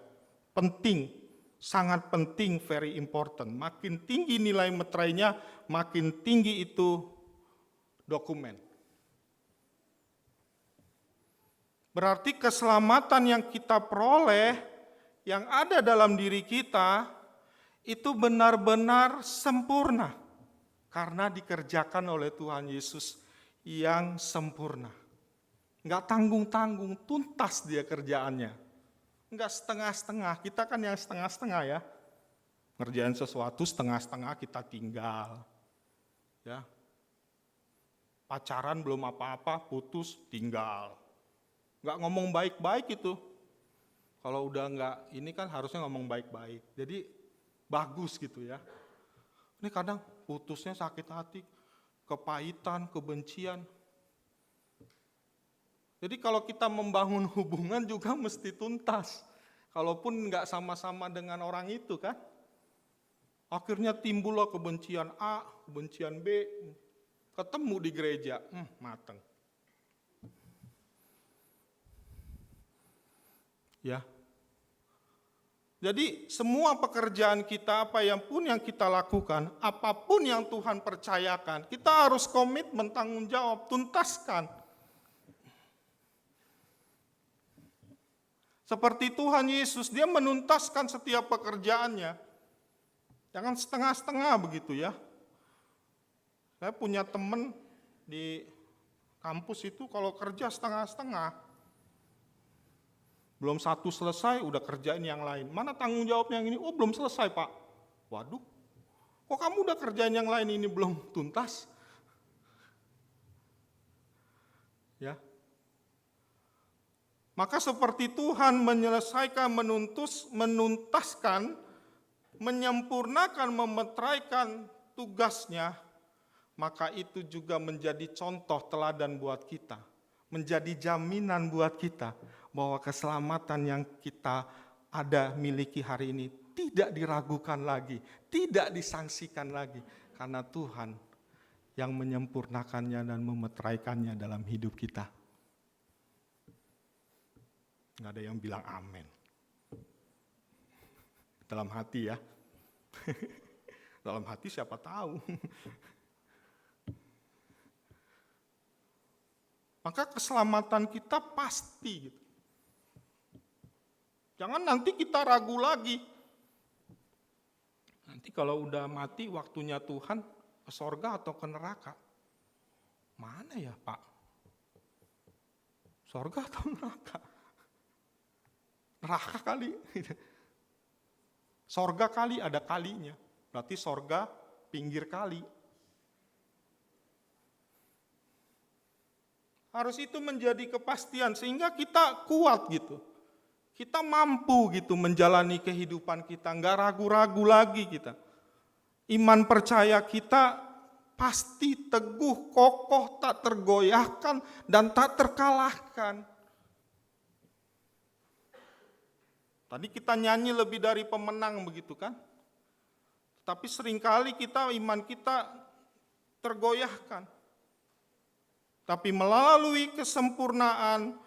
penting, sangat penting, very important. Makin tinggi nilai meterainya, makin tinggi itu dokumen. Berarti keselamatan yang kita peroleh, yang ada dalam diri kita, itu benar-benar sempurna. Karena dikerjakan oleh Tuhan Yesus yang sempurna. Enggak tanggung-tanggung, tuntas dia kerjaannya. Enggak setengah-setengah, kita kan yang setengah-setengah ya. Ngerjain sesuatu setengah-setengah kita tinggal. Ya. Pacaran belum apa-apa, putus, tinggal. Enggak ngomong baik-baik itu. Kalau udah enggak, ini kan harusnya ngomong baik-baik. Jadi bagus gitu ya. Ini kadang putusnya sakit hati, kepahitan, kebencian. Jadi kalau kita membangun hubungan juga mesti tuntas. Kalaupun enggak sama-sama dengan orang itu kan. Akhirnya timbullah kebencian A, kebencian B, ketemu di gereja, mateng. Ya. Jadi semua pekerjaan kita, apa yang pun yang kita lakukan, apapun yang Tuhan percayakan, kita harus komitmen, tanggung jawab, tuntaskan. Seperti Tuhan Yesus, dia menuntaskan setiap pekerjaannya. Jangan setengah-setengah begitu ya. Saya punya teman di kampus itu kalau kerja setengah-setengah. Belum satu selesai, udah kerjain yang lain. Mana tanggung jawab yang ini? Oh, belum selesai, Pak. Waduh, kok kamu udah kerjain yang lain ini belum tuntas? Ya. Maka seperti Tuhan menyelesaikan, menuntaskan, menyempurnakan, memeteraikan tugasnya, maka itu juga menjadi contoh teladan buat kita. Menjadi jaminan buat kita bahwa keselamatan yang kita miliki hari ini tidak diragukan lagi, tidak disangsikan lagi. Karena Tuhan yang menyempurnakannya dan memeteraikannya dalam hidup kita. Nggak ada yang bilang amin. Dalam hati ya. Dalam hati siapa tahu. Maka keselamatan kita pasti. Gitu. Jangan nanti kita ragu lagi. Nanti kalau udah mati waktunya Tuhan ke sorga atau ke neraka. Mana ya Pak? Sorga atau neraka? Neraka kali. Sorga kali ada kalinya. Berarti sorga pinggir kali. Harus itu menjadi kepastian sehingga kita kuat gitu. Kita mampu gitu menjalani kehidupan kita. Enggak ragu-ragu lagi kita. Iman percaya kita pasti teguh, kokoh, tak tergoyahkan dan tak terkalahkan. Tadi kita nyanyi lebih dari pemenang begitu kan? Tapi seringkali iman kita tergoyahkan. Tapi melalui kesempurnaan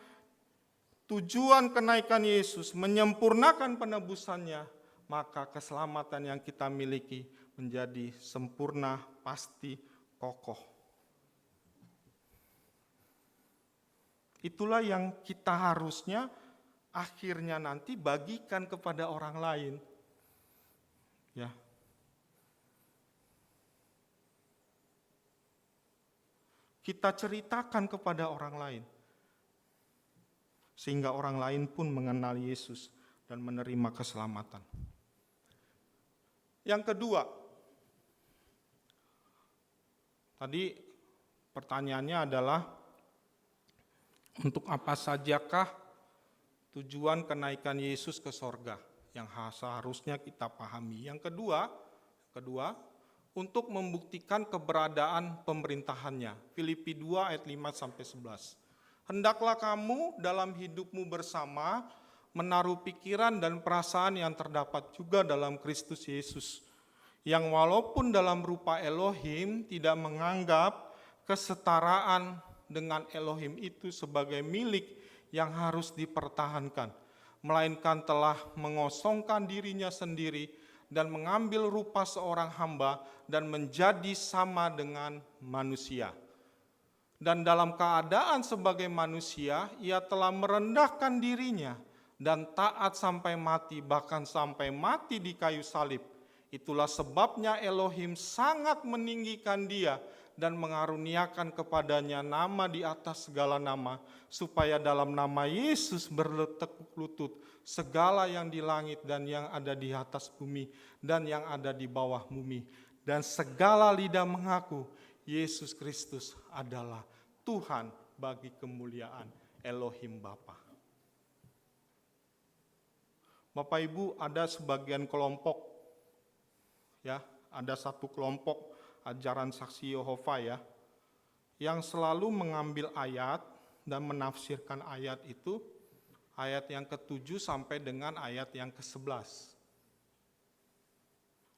tujuan kenaikan Yesus, menyempurnakan penebusannya, maka keselamatan yang kita miliki menjadi sempurna, pasti, kokoh. Itulah yang kita harusnya akhirnya nanti bagikan kepada orang lain. Ya. Kita ceritakan kepada orang lain. Sehingga orang lain pun mengenal Yesus dan menerima keselamatan. Yang kedua, tadi pertanyaannya adalah, untuk apa sajakah tujuan kenaikan Yesus ke sorga yang seharusnya kita pahami. Yang kedua, untuk membuktikan keberadaan pemerintahannya. Filipi 2 ayat 5-11. Hendaklah kamu dalam hidupmu bersama menaruh pikiran dan perasaan yang terdapat juga dalam Kristus Yesus, yang walaupun dalam rupa Elohim tidak menganggap kesetaraan dengan Elohim itu sebagai milik yang harus dipertahankan, melainkan telah mengosongkan dirinya sendiri dan mengambil rupa seorang hamba dan menjadi sama dengan manusia. Dan dalam keadaan sebagai manusia, ia telah merendahkan dirinya dan taat sampai mati, bahkan sampai mati di kayu salib. Itulah sebabnya Elohim sangat meninggikan dia dan mengaruniakan kepadanya nama di atas segala nama, supaya dalam nama Yesus bertekuk lutut segala yang di langit dan yang ada di atas bumi dan yang ada di bawah bumi, dan segala lidah mengaku Yesus Kristus adalah Tuhan bagi kemuliaan Elohim Bapa. Bapak Ibu, ada sebagian kelompok, ya, ada satu kelompok ajaran saksi Yehova ya, yang selalu mengambil ayat dan menafsirkan ayat itu, ayat yang ke-7 sampai dengan ayat yang ke-11.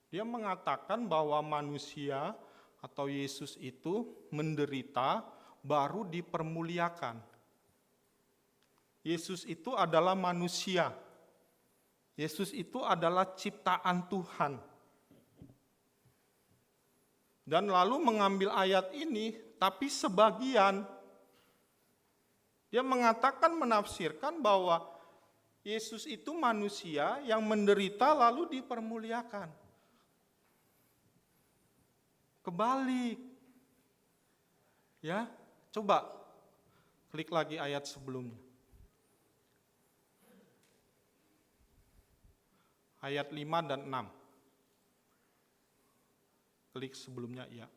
Dia mengatakan bahwa manusia atau Yesus itu menderita baru dipermuliakan. Yesus itu adalah manusia. Yesus itu adalah ciptaan Tuhan. Dan lalu mengambil ayat ini, tapi sebagian. Dia mengatakan, menafsirkan bahwa Yesus itu manusia yang menderita lalu dipermuliakan. Kebalik. Ya, coba klik lagi ayat sebelumnya. Ayat 5 dan 6. Klik sebelumnya ya.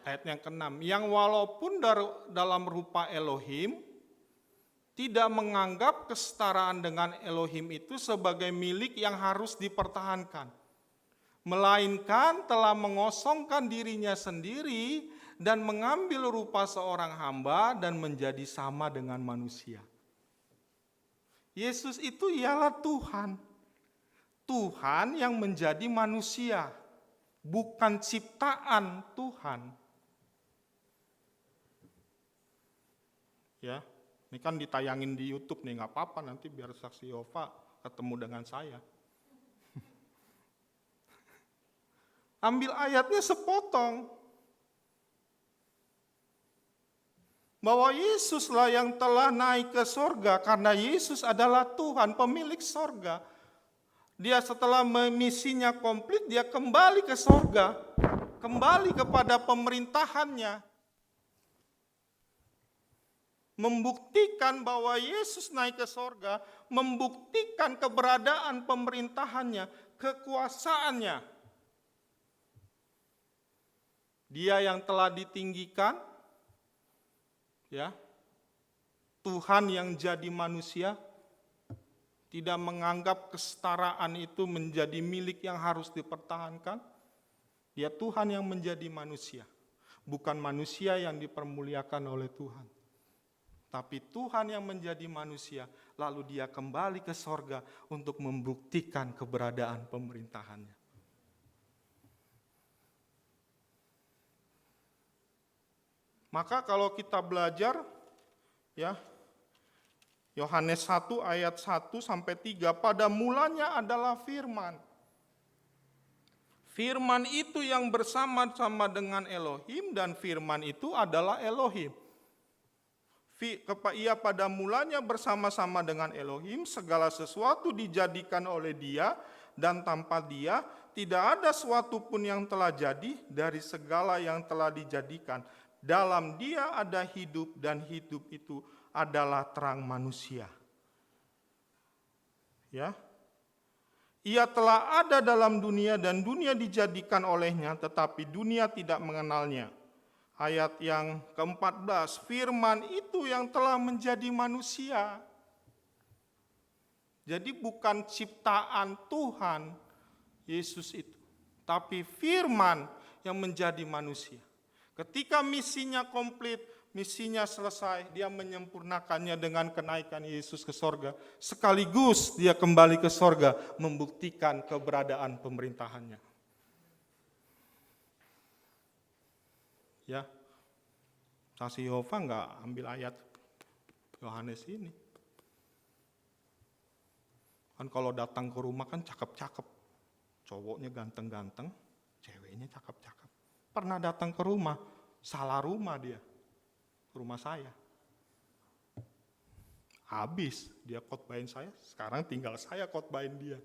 Ayat yang ke-6, yang walaupun dalam rupa Elohim, tidak menganggap kesetaraan dengan Elohim itu sebagai milik yang harus dipertahankan. Melainkan telah mengosongkan dirinya sendiri dan mengambil rupa seorang hamba dan menjadi sama dengan manusia. Yesus itu ialah Tuhan. Tuhan yang menjadi manusia, bukan ciptaan Tuhan. Ya. Ini kan ditayangin di YouTube nih, nggak apa-apa nanti biar saksi Yehova ketemu dengan saya. Ambil ayatnya sepotong. Bahwa Yesuslah yang telah naik ke sorga karena Yesus adalah Tuhan, pemilik sorga. Dia setelah misinya komplit, dia kembali ke sorga. Kembali kepada pemerintahannya. Membuktikan bahwa Yesus naik ke sorga, membuktikan keberadaan pemerintahannya, kekuasaannya. Dia yang telah ditinggikan, ya, Tuhan yang jadi manusia, tidak menganggap kesetaraan itu menjadi milik yang harus dipertahankan. Dia Tuhan yang menjadi manusia, bukan manusia yang dipermuliakan oleh Tuhan. Tapi Tuhan yang menjadi manusia, lalu dia kembali ke sorga untuk membuktikan keberadaan pemerintahannya. Maka kalau kita belajar, ya, Yohanes 1 ayat 1 sampai 3, pada mulanya adalah firman. Firman itu yang bersama-sama dengan Elohim dan firman itu adalah Elohim. Ia pada mulanya bersama-sama dengan Elohim, segala sesuatu dijadikan oleh Dia, dan tanpa Dia tidak ada suatu pun yang telah jadi dari segala yang telah dijadikan. Dalam Dia ada hidup dan hidup itu adalah terang manusia. Ya. Ia telah ada dalam dunia dan dunia dijadikan olehnya, tetapi dunia tidak mengenalnya. Ayat yang ke-14, firman itu yang telah menjadi manusia. Jadi bukan ciptaan Tuhan, Yesus itu. Tapi firman yang menjadi manusia. Ketika misinya komplit, misinya selesai, dia menyempurnakannya dengan kenaikan Yesus ke sorga. Sekaligus dia kembali ke sorga, membuktikan keberadaan pemerintahannya. Ya, saksi Yehova nggak ambil ayat Yohanes ini. Kan kalau datang ke rumah kan cakep-cakep. Cowoknya ganteng-ganteng, ceweknya cakep-cakep. Pernah datang ke rumah, salah rumah dia. Rumah saya. Habis dia khotbahin saya, sekarang tinggal saya khotbahin dia.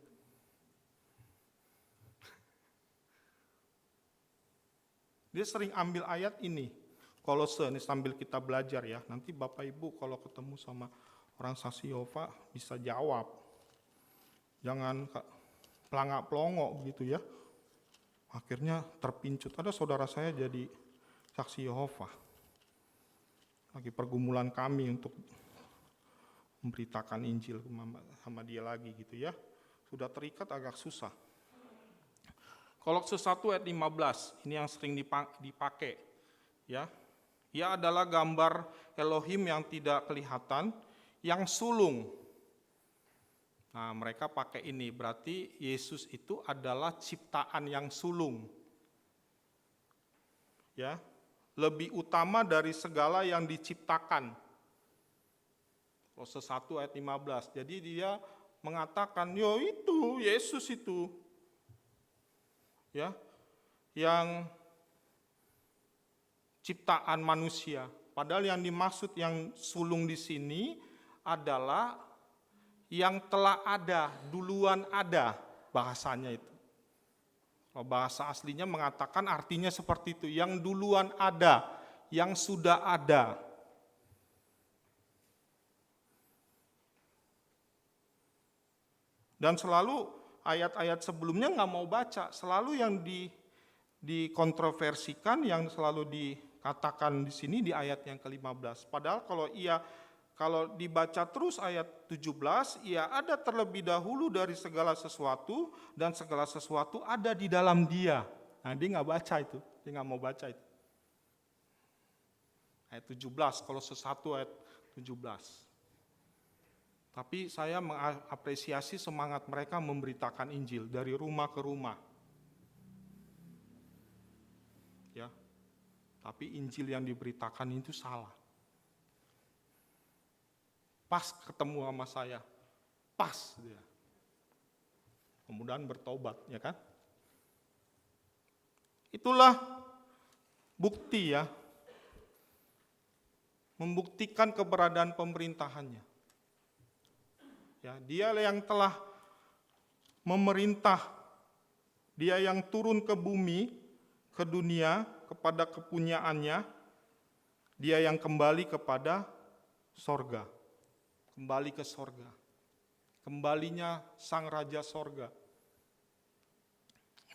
Dia sering ambil ayat ini, Kolose, ini sambil kita belajar ya. Nanti Bapak Ibu kalau ketemu sama orang saksi Yehova bisa jawab. Jangan pelangak-pelongok begitu ya. Akhirnya terpincut. Ada saudara saya jadi saksi Yehova. Lagi pergumulan kami untuk memberitakan Injil sama dia lagi gitu ya. Sudah terikat agak susah. Kolose 1 ayat 15, ini yang sering dipakai. Ya. Ia adalah gambar Elohim yang tidak kelihatan, yang sulung. Nah, mereka pakai ini, berarti Yesus itu adalah ciptaan yang sulung. Ya. Lebih utama dari segala yang diciptakan. Kolose 1 ayat 15. Jadi dia mengatakan, yo itu, Yesus itu. Ya, yang ciptaan manusia. Padahal yang dimaksud yang sulung di sini adalah yang telah ada, duluan ada, bahasanya itu. Kalau bahasa aslinya mengatakan artinya seperti itu, yang duluan ada, yang sudah ada. Dan selalu ayat-ayat sebelumnya nggak mau baca, selalu yang dikontroversikan, yang selalu dikatakan di sini di ayat yang ke-15. Padahal kalau dibaca terus ayat 17, ia ada terlebih dahulu dari segala sesuatu, dan segala sesuatu ada di dalam dia. Nah, dia nggak baca itu, dia nggak mau baca itu. Ayat 17, kalau sesuatu ayat 17. Tapi saya mengapresiasi semangat mereka memberitakan Injil dari rumah ke rumah. Ya. Tapi Injil yang diberitakan itu salah. Pas ketemu sama saya. Pas dia. Kemudian bertobat, ya kan? Itulah bukti ya. Membuktikan keberadaan pemerintahannya. Ya, dia yang telah memerintah, dia yang turun ke bumi, ke dunia, kepada kepunyaannya, dia yang kembali kepada sorga, kembali ke sorga, kembalinya Sang Raja Sorga,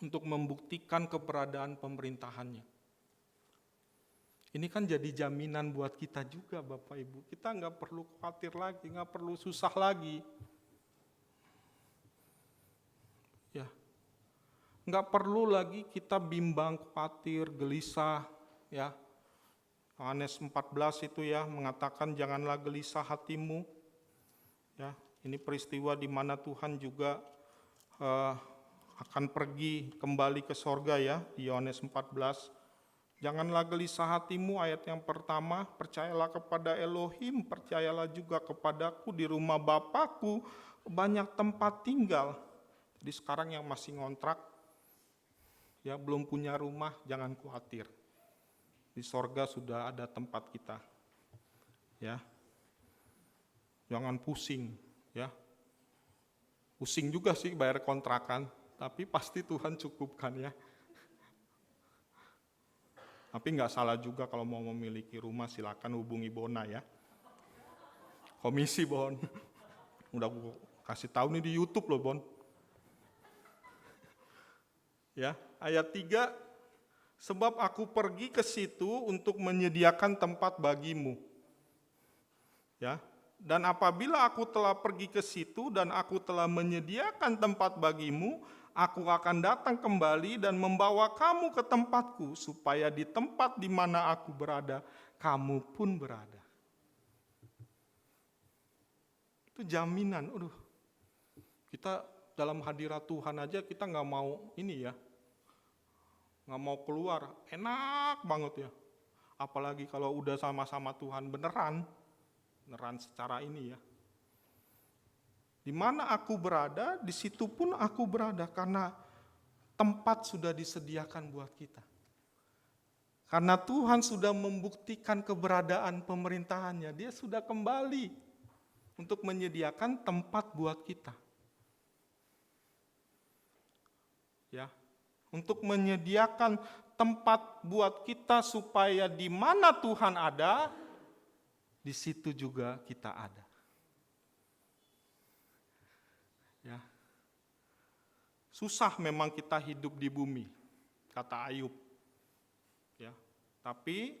untuk membuktikan keberadaan pemerintahannya. Ini kan jadi jaminan buat kita juga Bapak Ibu. Kita nggak perlu khawatir lagi, nggak perlu susah lagi. Ya, nggak perlu lagi kita bimbang, khawatir, gelisah. Ya, Yohanes 14 itu ya mengatakan janganlah gelisah hatimu. Ya, ini peristiwa di mana Tuhan juga akan pergi kembali ke sorga ya di Yohanes 14. Janganlah gelisah hatimu, ayat yang pertama, percayalah kepada Elohim, percayalah juga kepadaku, di rumah Bapakku banyak tempat tinggal. Jadi sekarang yang masih ngontrak, ya belum punya rumah, jangan khawatir. Di sorga sudah ada tempat kita. Ya. Jangan pusing, ya. Pusing juga sih bayar kontrakan, tapi pasti Tuhan cukupkan ya. Tapi nggak salah juga kalau mau memiliki rumah silakan hubungi Bona ya. Komisi Bon. Udah gue kasih tahu nih di YouTube loh Bon. Ya, ayat 3, sebab aku pergi ke situ untuk menyediakan tempat bagimu. Ya, dan apabila aku telah pergi ke situ dan aku telah menyediakan tempat bagimu, aku akan datang kembali dan membawa kamu ke tempatku, supaya di tempat di mana aku berada, kamu pun berada. Itu jaminan. Kita dalam hadirat Tuhan aja kita nggak mau ini ya, nggak mau keluar. Enak banget ya. Apalagi kalau udah sama-sama Tuhan beneran secara ini ya. Di mana aku berada, di situ pun aku berada, karena tempat sudah disediakan buat kita. Karena Tuhan sudah membuktikan keberadaan pemerintahannya, dia sudah kembali untuk menyediakan tempat buat kita. Ya, untuk menyediakan tempat buat kita supaya di mana Tuhan ada, di situ juga kita ada. Ya. Susah memang kita hidup di bumi, kata Ayub. Ya. Tapi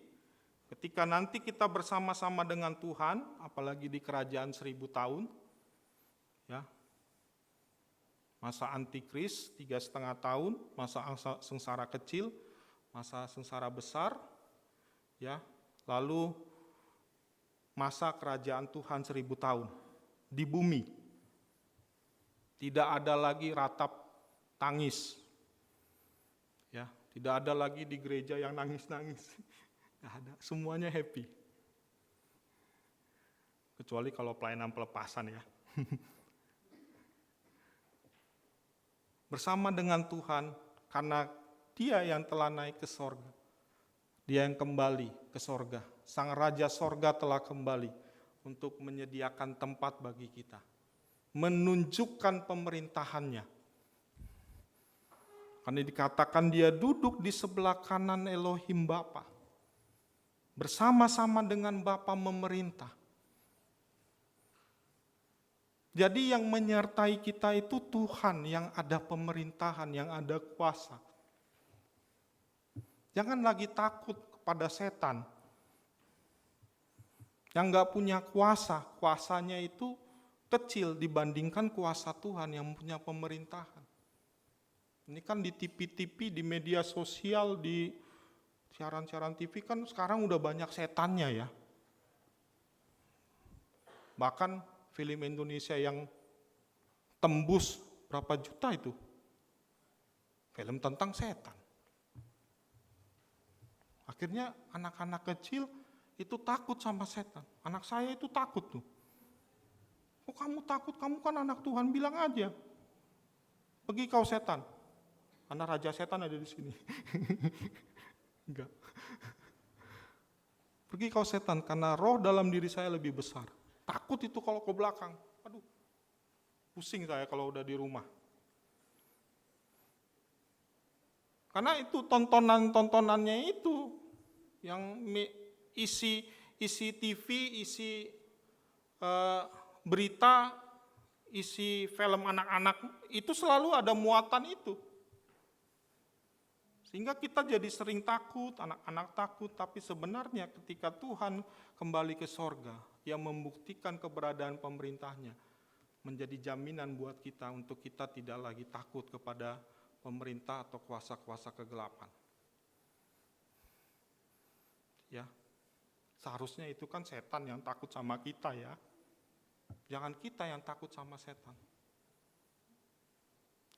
ketika nanti kita bersama-sama dengan Tuhan, apalagi di kerajaan 1000 tahun, ya, masa antikris 3,5 tahun, masa sengsara kecil, masa sengsara besar, ya, lalu masa kerajaan Tuhan 1000 tahun di bumi. Tidak ada lagi ratap tangis. Ya, tidak ada lagi di gereja yang nangis-nangis. Tidak ada, semuanya happy. Kecuali kalau pelayanan pelepasan ya. Bersama dengan Tuhan, karena Dia yang telah naik ke sorga. Dia yang kembali ke sorga. Sang Raja Sorga telah kembali untuk menyediakan tempat bagi kita. menunjukkan pemerintahannya. Karena dikatakan dia duduk di sebelah kanan Elohim Bapa, bersama-sama dengan Bapa memerintah. Jadi yang menyertai kita itu Tuhan yang ada pemerintahan, yang ada kuasa. Jangan lagi takut kepada setan. Yang gak punya kuasa, kuasanya itu kecil dibandingkan kuasa Tuhan yang punya pemerintahan. Ini kan di TV-TV, di media sosial, di siaran-siaran TV kan sekarang udah banyak setannya ya. Bahkan film Indonesia yang tembus berapa juta itu? Film tentang setan. Akhirnya anak-anak kecil itu takut sama setan. Anak saya itu takut tuh. Kok kamu takut? Kamu kan anak Tuhan, bilang aja. Pergi kau setan. Karena raja setan ada di sini. Enggak. Pergi kau setan, karena roh dalam diri saya lebih besar. Takut itu kalau ke belakang. Aduh, pusing saya kalau udah di rumah. Karena itu tontonannya itu yang isi TV, isi berita, isi film anak-anak itu selalu ada muatan itu. Sehingga kita jadi sering takut, anak-anak takut, tapi sebenarnya ketika Tuhan kembali ke sorga, yang membuktikan keberadaan pemerintahnya, menjadi jaminan buat kita untuk kita tidak lagi takut kepada pemerintah atau kuasa-kuasa kegelapan. Ya, seharusnya itu kan setan yang takut sama kita ya. Jangan kita yang takut sama setan.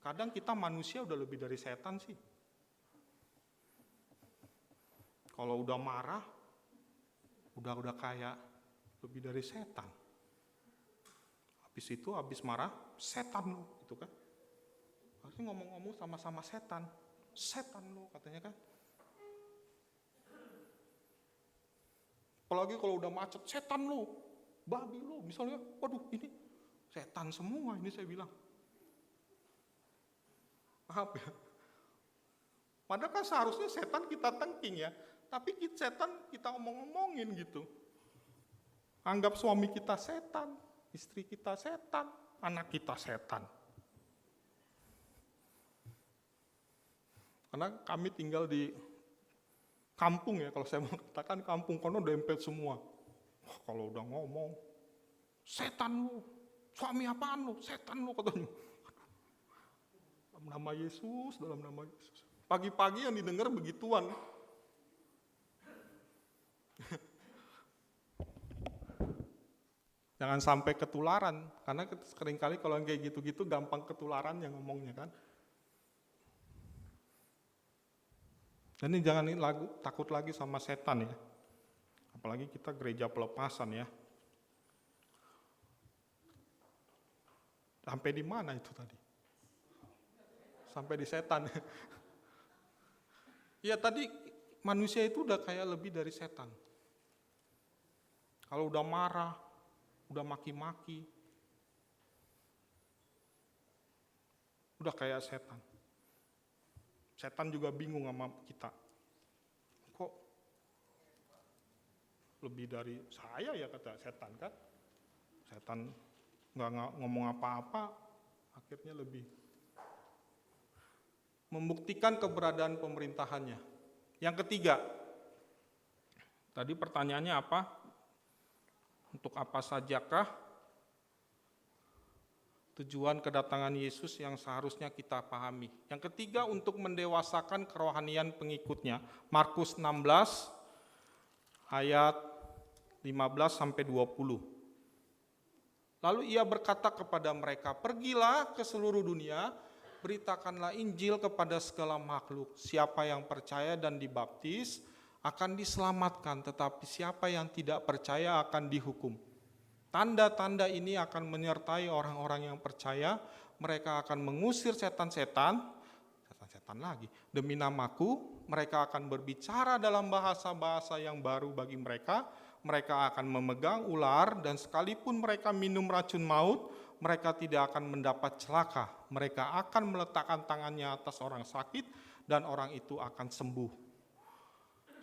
Kadang kita manusia udah lebih dari setan sih. Kalau udah marah, udah kayak lebih dari setan. Habis marah, setan lo, gitu kan. Harusnya ngomong-ngomong sama-sama setan lo katanya kan. Apalagi kalau udah macet, setan lo, babi lo, misalnya, waduh ini setan semua ini saya bilang. Maaf ya. Padahal kan seharusnya setan kita tengking ya. Tapi setan kita omong-omongin gitu. Anggap suami kita setan, istri kita setan, anak kita setan. Karena kami tinggal di kampung ya, kalau saya mau katakan kampung, kono dempet semua. Wah, kalau udah ngomong, setan lu, suami apaan lu, setan lu katanya. Dalam nama Yesus, dalam nama Yesus. Pagi-pagi yang didengar begituan. Jangan sampai ketularan, karena seringkali kalau yang kayak gitu-gitu gampang ketularan yang ngomongnya kan. Dan ini jangan takut lagi sama setan ya. Apalagi kita gereja pelepasan ya. Sampai di mana itu tadi? Sampai di setan. Ya tadi manusia itu udah kayak lebih dari setan. Kalau udah marah, udah maki-maki, udah kayak setan. Setan juga bingung sama kita. Kok lebih dari saya ya kata setan kan? Setan nggak ngomong apa-apa, akhirnya lebih membuktikan keberadaan pemerintahannya. Yang ketiga, tadi pertanyaannya apa? Untuk apa sajakah tujuan kedatangan Yesus yang seharusnya kita pahami? Yang ketiga, untuk mendewasakan kerohanian pengikutnya. Markus 16 ayat 15 sampai 20. Lalu ia berkata kepada mereka, "Pergilah ke seluruh dunia, beritakanlah Injil kepada segala makhluk. Siapa yang percaya dan dibaptis akan diselamatkan, tetapi siapa yang tidak percaya akan dihukum. Tanda-tanda ini akan menyertai orang-orang yang percaya. Mereka akan mengusir setan-setan lagi. Demi namaku, mereka akan berbicara dalam bahasa-bahasa yang baru bagi mereka. Mereka akan memegang ular, dan sekalipun mereka minum racun maut, mereka tidak akan mendapat celaka. Mereka akan meletakkan tangannya atas orang sakit dan orang itu akan sembuh.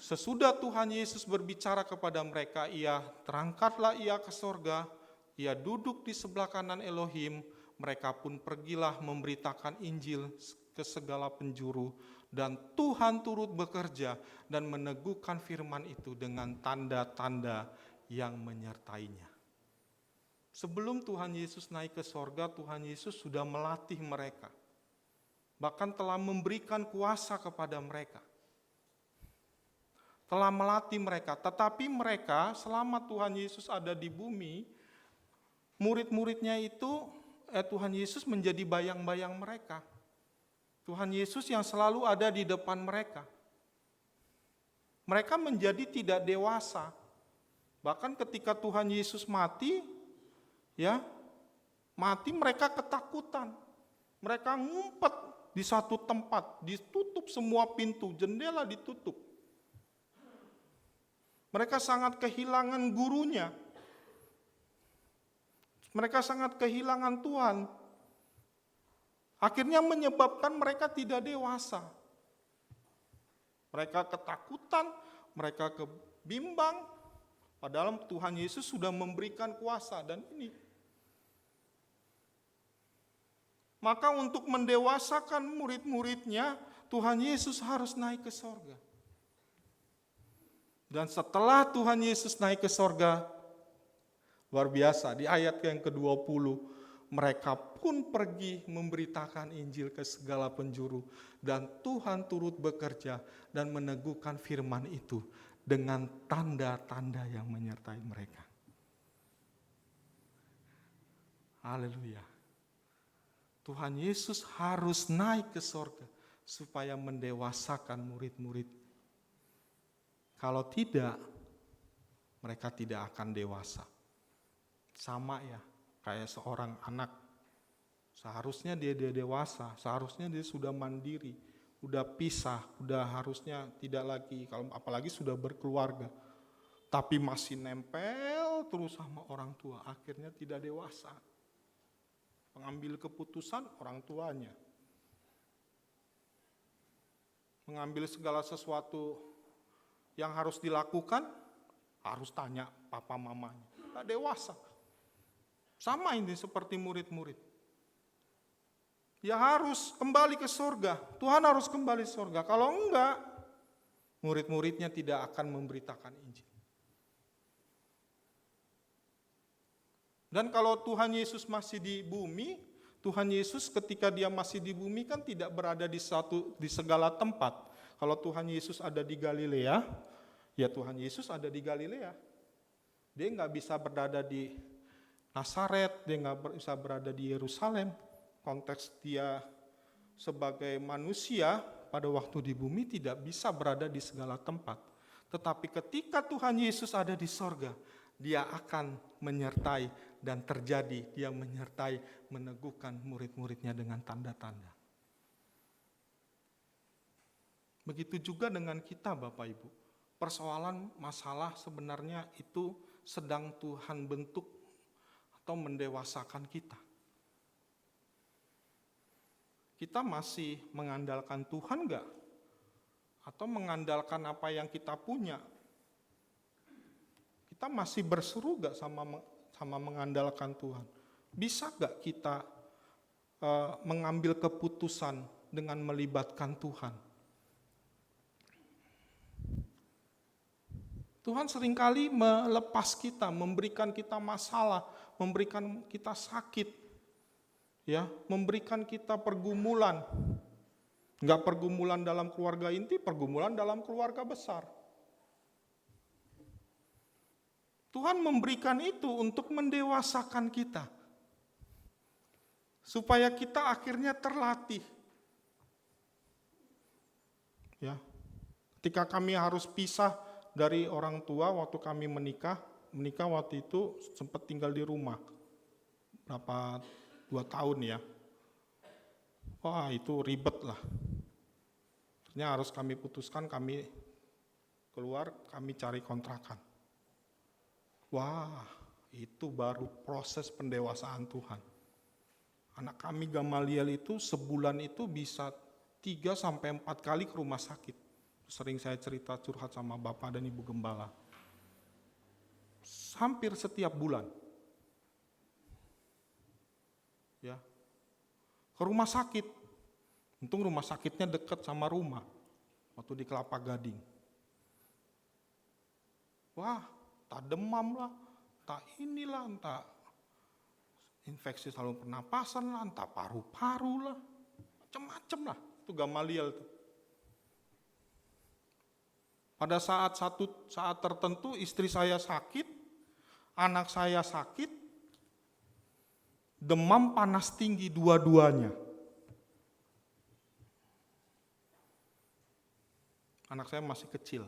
Sesudah Tuhan Yesus berbicara kepada mereka, terangkatlah ia ke sorga, ia duduk di sebelah kanan Elohim, mereka pun pergilah memberitakan Injil ke segala penjuru, dan Tuhan turut bekerja dan meneguhkan firman itu dengan tanda-tanda yang menyertainya. Sebelum Tuhan Yesus naik ke sorga, Tuhan Yesus sudah melatih mereka. Bahkan telah memberikan kuasa kepada mereka. Telah melatih mereka. Tetapi mereka selama Tuhan Yesus ada di bumi, murid-muridnya itu, Tuhan Yesus menjadi bayang-bayang mereka. Tuhan Yesus yang selalu ada di depan mereka. Mereka menjadi tidak dewasa. Bahkan ketika Tuhan Yesus mati, mereka ketakutan. Mereka ngumpet di satu tempat, ditutup semua pintu, jendela ditutup. Mereka sangat kehilangan gurunya. Mereka sangat kehilangan Tuhan. Akhirnya menyebabkan mereka tidak dewasa. Mereka ketakutan, mereka kebimbang, padahal Tuhan Yesus sudah memberikan kuasa. Dan ini, maka untuk mendewasakan murid-muridnya, Tuhan Yesus harus naik ke sorga. Dan setelah Tuhan Yesus naik ke sorga, luar biasa, di ayat yang ke-20, mereka pun pergi memberitakan Injil ke segala penjuru, dan Tuhan turut bekerja dan meneguhkan firman itu dengan tanda-tanda yang menyertai mereka. Haleluya. Tuhan Yesus harus naik ke sorga supaya mendewasakan murid-murid. Kalau tidak, mereka tidak akan dewasa. Sama ya, kayak seorang anak. Seharusnya dia dewasa, seharusnya dia sudah mandiri, udah pisah, udah harusnya tidak lagi, kalau apalagi sudah berkeluarga. Tapi masih nempel terus sama orang tua, akhirnya tidak dewasa. Mengambil keputusan orang tuanya. Mengambil segala sesuatu yang harus dilakukan, harus tanya papa mamanya. Tidak dewasa. Sama ini seperti murid-murid. Ya harus kembali ke surga. Tuhan harus kembali ke surga. Kalau enggak, murid-muridnya tidak akan memberitakan Injil. Dan kalau Tuhan Yesus masih di bumi, Tuhan Yesus ketika dia masih di bumi kan tidak berada di segala tempat. Kalau Tuhan Yesus ada di Galilea, ya Tuhan Yesus ada di Galilea. Dia nggak bisa berada di Nazaret, dia nggak bisa berada di Yerusalem. Konteks dia sebagai manusia pada waktu di bumi tidak bisa berada di segala tempat. Tetapi ketika Tuhan Yesus ada di sorga, dia akan menyertai dan terjadi, dia menyertai, meneguhkan murid-muridnya dengan tanda-tanda. Begitu juga dengan kita Bapak Ibu. Persoalan masalah sebenarnya itu sedang Tuhan bentuk atau mendewasakan kita. Kita masih mengandalkan Tuhan enggak? Atau mengandalkan apa yang kita punya? Kita masih berseru enggak sama mengandalkan Tuhan? Bisa enggak kita mengambil keputusan dengan melibatkan Tuhan? Tuhan seringkali melepas kita, memberikan kita masalah, memberikan kita sakit, ya, memberikan kita pergumulan. Enggak pergumulan dalam keluarga inti, pergumulan dalam keluarga besar. Tuhan memberikan itu untuk mendewasakan kita. Supaya kita akhirnya terlatih. Ya. Ketika kami harus pisah dari orang tua waktu kami menikah waktu itu sempat tinggal di rumah. Berapa 2 tahun ya. Wah, itu ribet lah. Akhirnya harus kami putuskan, kami keluar, kami cari kontrakan. Wah, itu baru proses pendewasaan Tuhan. Anak kami Gamaliel itu sebulan itu bisa 3-4 kali ke rumah sakit. Sering saya cerita curhat sama Bapak dan Ibu Gembala. Hampir setiap bulan. Ya. Ke rumah sakit. Untung rumah sakitnya dekat sama rumah. Waktu di Kelapa Gading. Wah, tak demam lah, tak inilah, entah infeksi saluran pernapasan lah, entah paru-paru lah, macam-macam lah. Itu Gamaliel tuh. Pada saat tertentu istri saya sakit, anak saya sakit, demam panas tinggi dua-duanya. Anak saya masih kecil.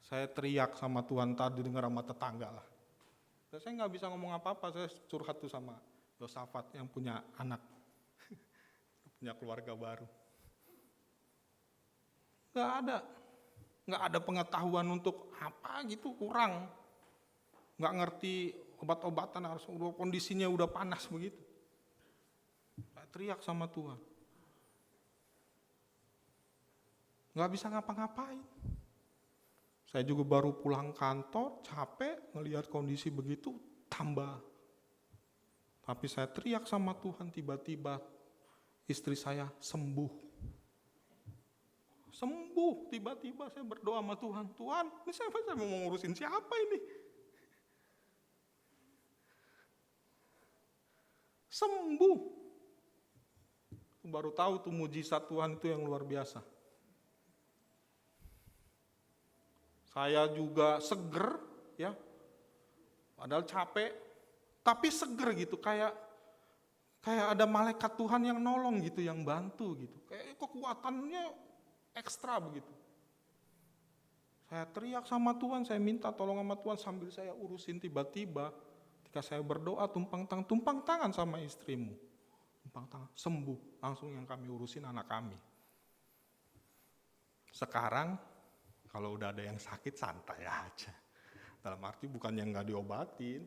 Saya teriak sama Tuhan tadi, dengar sama tetangga lah. Saya nggak bisa ngomong apa-apa, saya curhat tuh sama Yosafat yang punya anak, punya keluarga baru. Nggak ada pengetahuan untuk apa gitu, kurang. Nggak ngerti obat-obatan, harus kondisinya udah panas begitu. Saya teriak sama Tuhan. Nggak bisa ngapa-ngapain. Saya juga baru pulang kantor, capek, ngelihat kondisi begitu, tambah. Tapi saya teriak sama Tuhan, tiba-tiba istri saya sembuh. Sembuh, tiba-tiba saya berdoa sama Tuhan. Tuhan, ini saya mau ngurusin siapa ini? Sembuh. Baru tahu tuh mujizat Tuhan itu yang luar biasa. Saya juga seger, ya, padahal capek, tapi seger gitu, kayak ada malaikat Tuhan yang nolong gitu, yang bantu gitu, kayak kekuatannya ekstra begitu. Saya teriak sama Tuhan, saya minta tolong sama Tuhan sambil saya urusin, tiba-tiba ketika saya berdoa tumpang tangan sama istrimu, tumpang tangan, sembuh, langsung yang kami urusin anak kami. Sekarang kalau udah ada yang sakit santai aja. Dalam arti bukan yang nggak diobatin,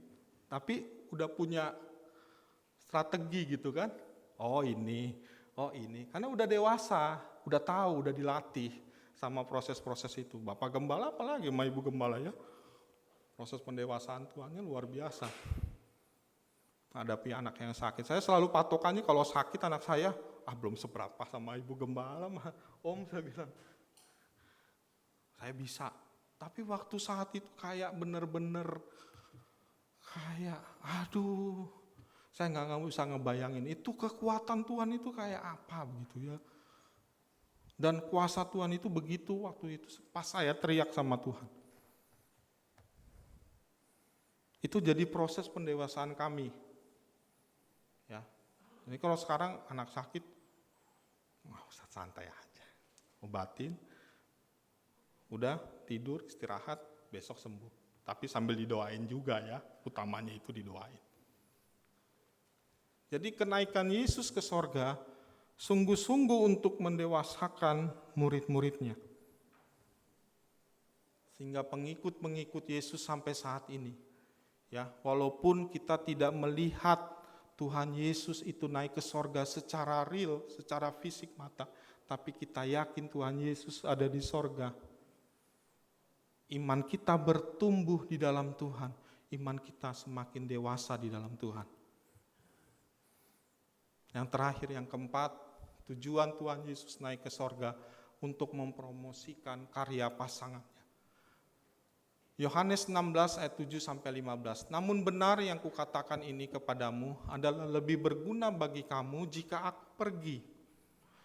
tapi udah punya strategi gitu kan. Oh ini, karena udah dewasa, udah tahu, udah dilatih sama proses-proses itu. Bapak Gembala apalagi sama Ibu Gembala ya. Proses pendewasaan Tuhannya luar biasa. Hadapi anak yang sakit. Saya selalu patokannya kalau sakit anak saya, belum seberapa sama Ibu Gembala mah. Om, saya bilang. Saya bisa, tapi waktu saat itu kayak bener-bener kayak saya nggak bisa ngebayangin itu kekuatan Tuhan itu kayak apa begitu ya. Dan kuasa Tuhan itu begitu waktu itu pas saya teriak sama Tuhan. Itu jadi proses pendewasaan kami. Ya. Jadi kalau sekarang anak sakit, usah santai aja, obatin. Udah tidur, istirahat, besok sembuh. Tapi sambil didoain juga ya, utamanya itu didoain. Jadi kenaikan Yesus ke sorga, sungguh-sungguh untuk mendewasakan murid-muridnya. Sehingga pengikut-pengikut Yesus sampai saat ini, ya, walaupun kita tidak melihat Tuhan Yesus itu naik ke sorga secara real, secara fisik mata, tapi kita yakin Tuhan Yesus ada di sorga. Iman kita bertumbuh di dalam Tuhan, iman kita semakin dewasa di dalam Tuhan. Yang terakhir, yang keempat, tujuan Tuhan Yesus naik ke sorga untuk mempromosikan karya pasangannya. Yohanes 16 ayat 7-15. Namun benar yang kukatakan ini kepadamu adalah lebih berguna bagi kamu jika aku pergi.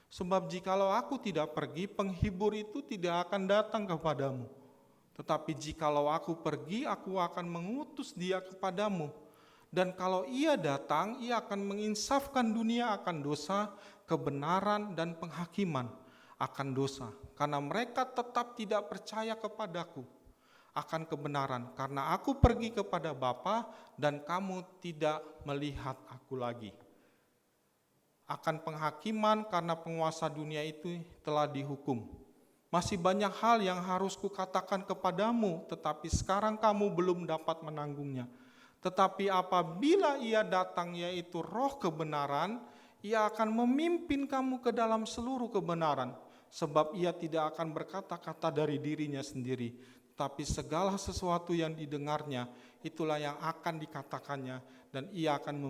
Sebab jikalau aku tidak pergi, penghibur itu tidak akan datang kepadamu. Tetapi jikalau aku pergi, aku akan mengutus dia kepadamu. Dan kalau ia datang, ia akan menginsafkan dunia akan dosa, kebenaran, dan penghakiman akan dosa. Karena mereka tetap tidak percaya kepadaku akan kebenaran. Karena aku pergi kepada Bapa dan kamu tidak melihat aku lagi. Akan penghakiman karena penguasa dunia itu telah dihukum. Masih banyak hal yang harus kukatakan kepadamu, tetapi sekarang kamu belum dapat menanggungnya. Tetapi apabila ia datang, yaitu roh kebenaran, ia akan memimpin kamu ke dalam seluruh kebenaran. Sebab ia tidak akan berkata-kata dari dirinya sendiri, tapi segala sesuatu yang didengarnya, itulah yang akan dikatakannya, dan ia akan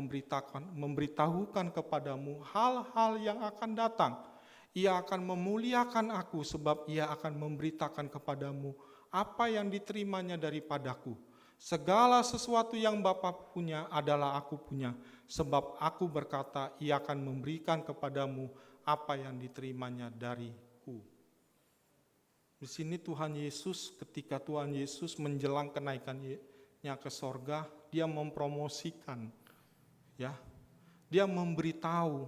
memberitahukan kepadamu hal-hal yang akan datang. Ia akan memuliakan aku, sebab ia akan memberitakan kepadamu apa yang diterimanya daripadaku. Segala sesuatu yang Bapa punya adalah aku punya, sebab aku berkata, ia akan memberikan kepadamu apa yang diterimanya dariku. Di sini Tuhan Yesus, ketika Tuhan Yesus menjelang kenaikannya ke sorga, dia mempromosikan, ya, dia memberitahu,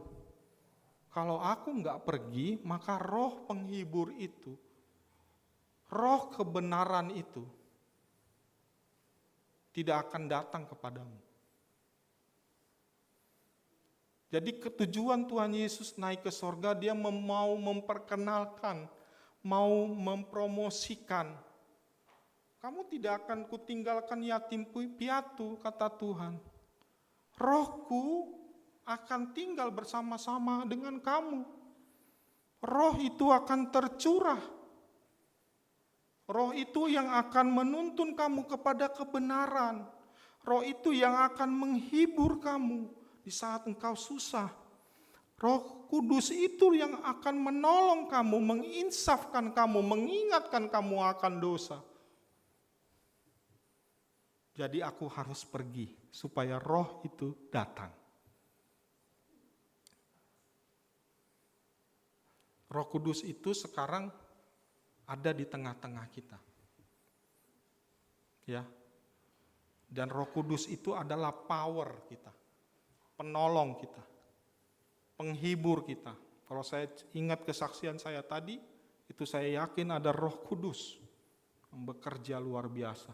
kalau aku nggak pergi, maka roh penghibur itu, roh kebenaran itu, tidak akan datang kepadamu. Jadi ketujuan Tuhan Yesus naik ke sorga, dia mau memperkenalkan, mau mempromosikan. Kamu tidak akan kutinggalkan yatim piatu, kata Tuhan. Rohku akan tinggal bersama-sama dengan kamu. Roh itu akan tercurah. Roh itu yang akan menuntun kamu kepada kebenaran. Roh itu yang akan menghibur kamu di saat engkau susah. Roh Kudus itu yang akan menolong kamu, menginsafkan kamu, mengingatkan kamu akan dosa. Jadi aku harus pergi supaya roh itu datang. Roh Kudus itu sekarang ada di tengah-tengah kita. Ya. Dan Roh Kudus itu adalah power kita, penolong kita, penghibur kita. Kalau saya ingat kesaksian saya tadi, itu saya yakin ada Roh Kudus yang bekerja luar biasa,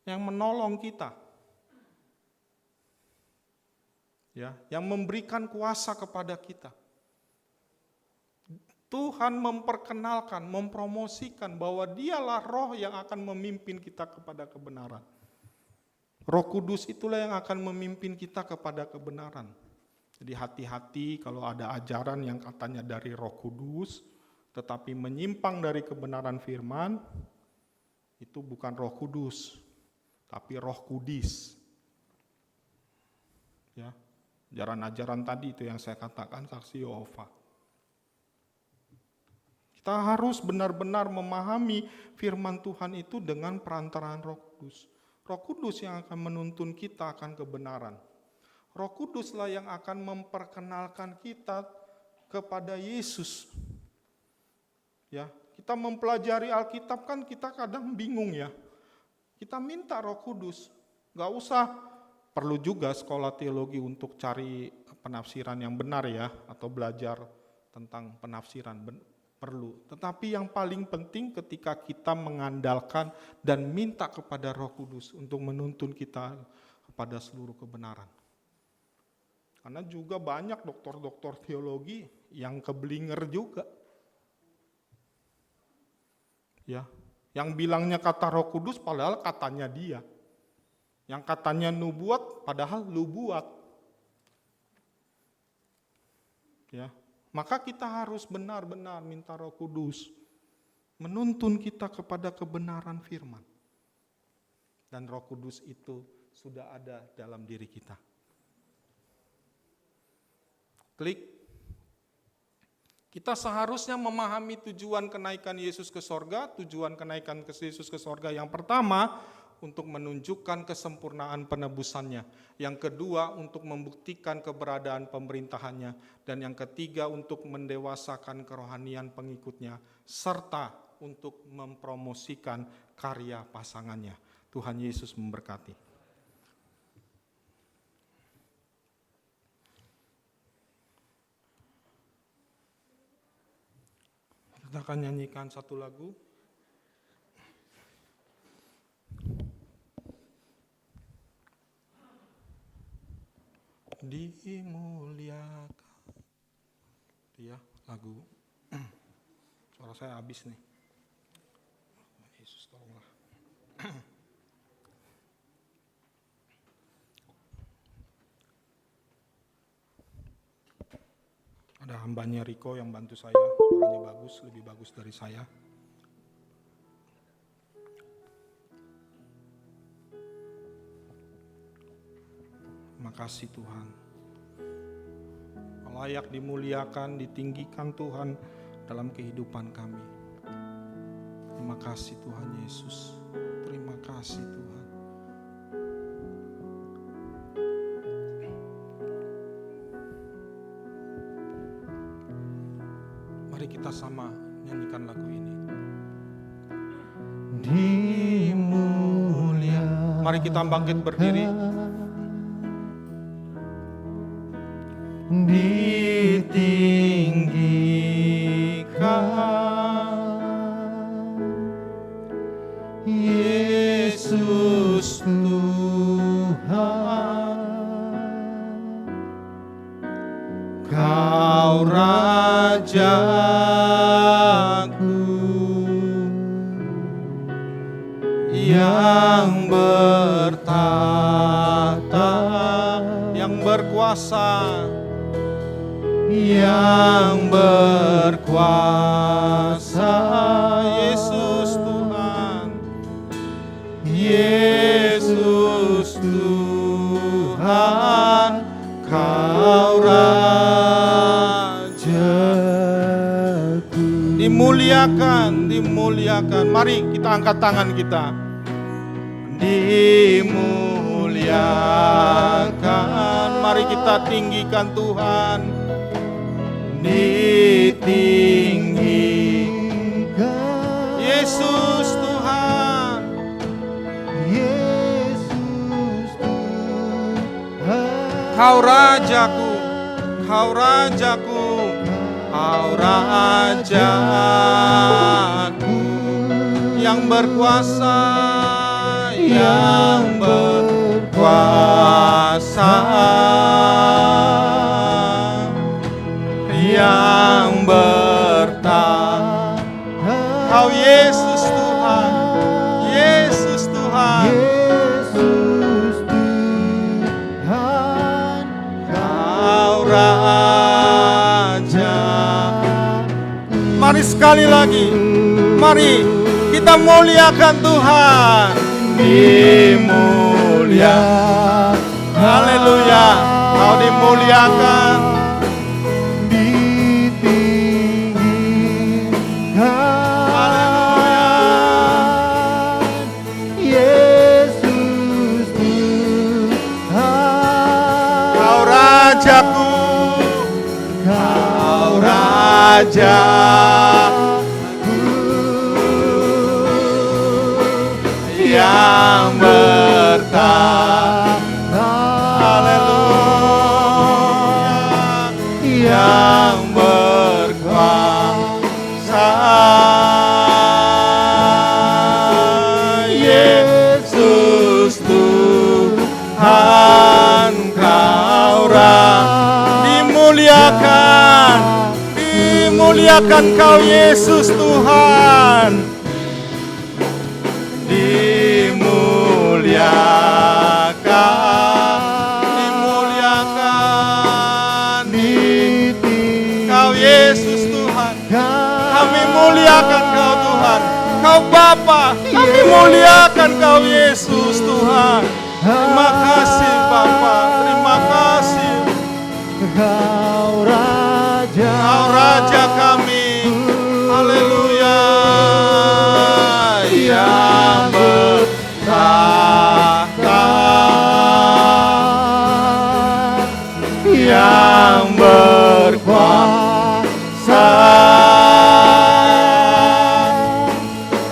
yang menolong kita, ya, yang memberikan kuasa kepada kita. Tuhan memperkenalkan, mempromosikan bahwa dialah roh yang akan memimpin kita kepada kebenaran. Roh Kudus itulah yang akan memimpin kita kepada kebenaran. Jadi hati-hati kalau ada ajaran yang katanya dari Roh Kudus, tetapi menyimpang dari kebenaran firman, itu bukan Roh Kudus, tapi Roh Kudis. Ya, ajaran-ajaran tadi itu yang saya katakan saksi Yehova. Kita harus benar-benar memahami firman Tuhan itu dengan perantaraan Roh Kudus. Roh Kudus yang akan menuntun kita akan kebenaran. Roh Kuduslah yang akan memperkenalkan kita kepada Yesus. Ya, kita mempelajari Alkitab kan kita kadang bingung ya. Kita minta Roh Kudus. Gak usah perlu juga sekolah teologi untuk cari penafsiran yang benar ya, atau belajar tentang penafsiran perlu. Tetapi yang paling penting ketika kita mengandalkan dan minta kepada Roh Kudus untuk menuntun kita kepada seluruh kebenaran. Karena juga banyak doktor-doktor teologi yang keblinger juga. Ya, yang bilangnya kata Roh Kudus padahal katanya dia. Yang katanya nubuat padahal lu buat. Ya. Maka kita harus benar-benar minta Roh Kudus menuntun kita kepada kebenaran firman. Dan Roh Kudus itu sudah ada dalam diri kita. Klik. Kita seharusnya memahami tujuan kenaikan Yesus ke sorga. Tujuan kenaikan Yesus ke sorga yang pertama, untuk menunjukkan kesempurnaan penebusannya. Yang kedua, untuk membuktikan keberadaan pemerintahannya. Dan yang ketiga, untuk mendewasakan kerohanian pengikutnya. Serta untuk mempromosikan karya pasangannya. Tuhan Yesus memberkati. Kita akan nyanyikan satu lagu. Dimuliakan. Ya, lagu. Suara saya habis nih. Yesus tolonglah. Ada hambanya Riko yang bantu saya, suaranya bagus, lebih bagus dari saya. Makasih Tuhan. Layak dimuliakan, ditinggikan Tuhan dalam kehidupan kami. Terima kasih Tuhan Yesus. Terima kasih Tuhan. Mari kita sama nyanyikan lagu ini. Dimuliakan. Mari kita bangkit berdiri. Ditinggikan Yesus Tuhan, Kau Rajaku yang bertahta, yang berkuasa, yang berkuasa. Yesus Tuhan, Yesus Tuhan, Kau Rajaku. Dimuliakan, dimuliakan. Mari kita angkat tangan kita. Dimuliakan. Mari kita tinggikan Tuhan. Ditinggikan Yesus Tuhan, Yesus Tuhan, Kau Rajaku, Kau Rajaku, Kau Rajaku, yang berkuasa, yang berkuasa, yang bertahan. Kau Yesus Tuhan, Yesus Tuhan, Yesus Tuhan, Kau Raja. Mari sekali lagi, mari kita muliakan Tuhan. Dimuliakan, haleluya, Kau dimuliakan. Rajaku, Kau Rajaku, yang bertahan, haleluya, yang berkuasa, Yesus Tuhan, dimuliakan, dimuliakan Kau Yesus Tuhan, dimuliakan, dimuliakan, Kau Yesus Tuhan, kami muliakan Kau Tuhan, Kau Bapa, kami muliakan Kau Yesus Tuhan. Terima kasih Bapa, terima kasih. Kau Raja, Kau Raja kami, haleluya, yang bertahta, yang berkuasa,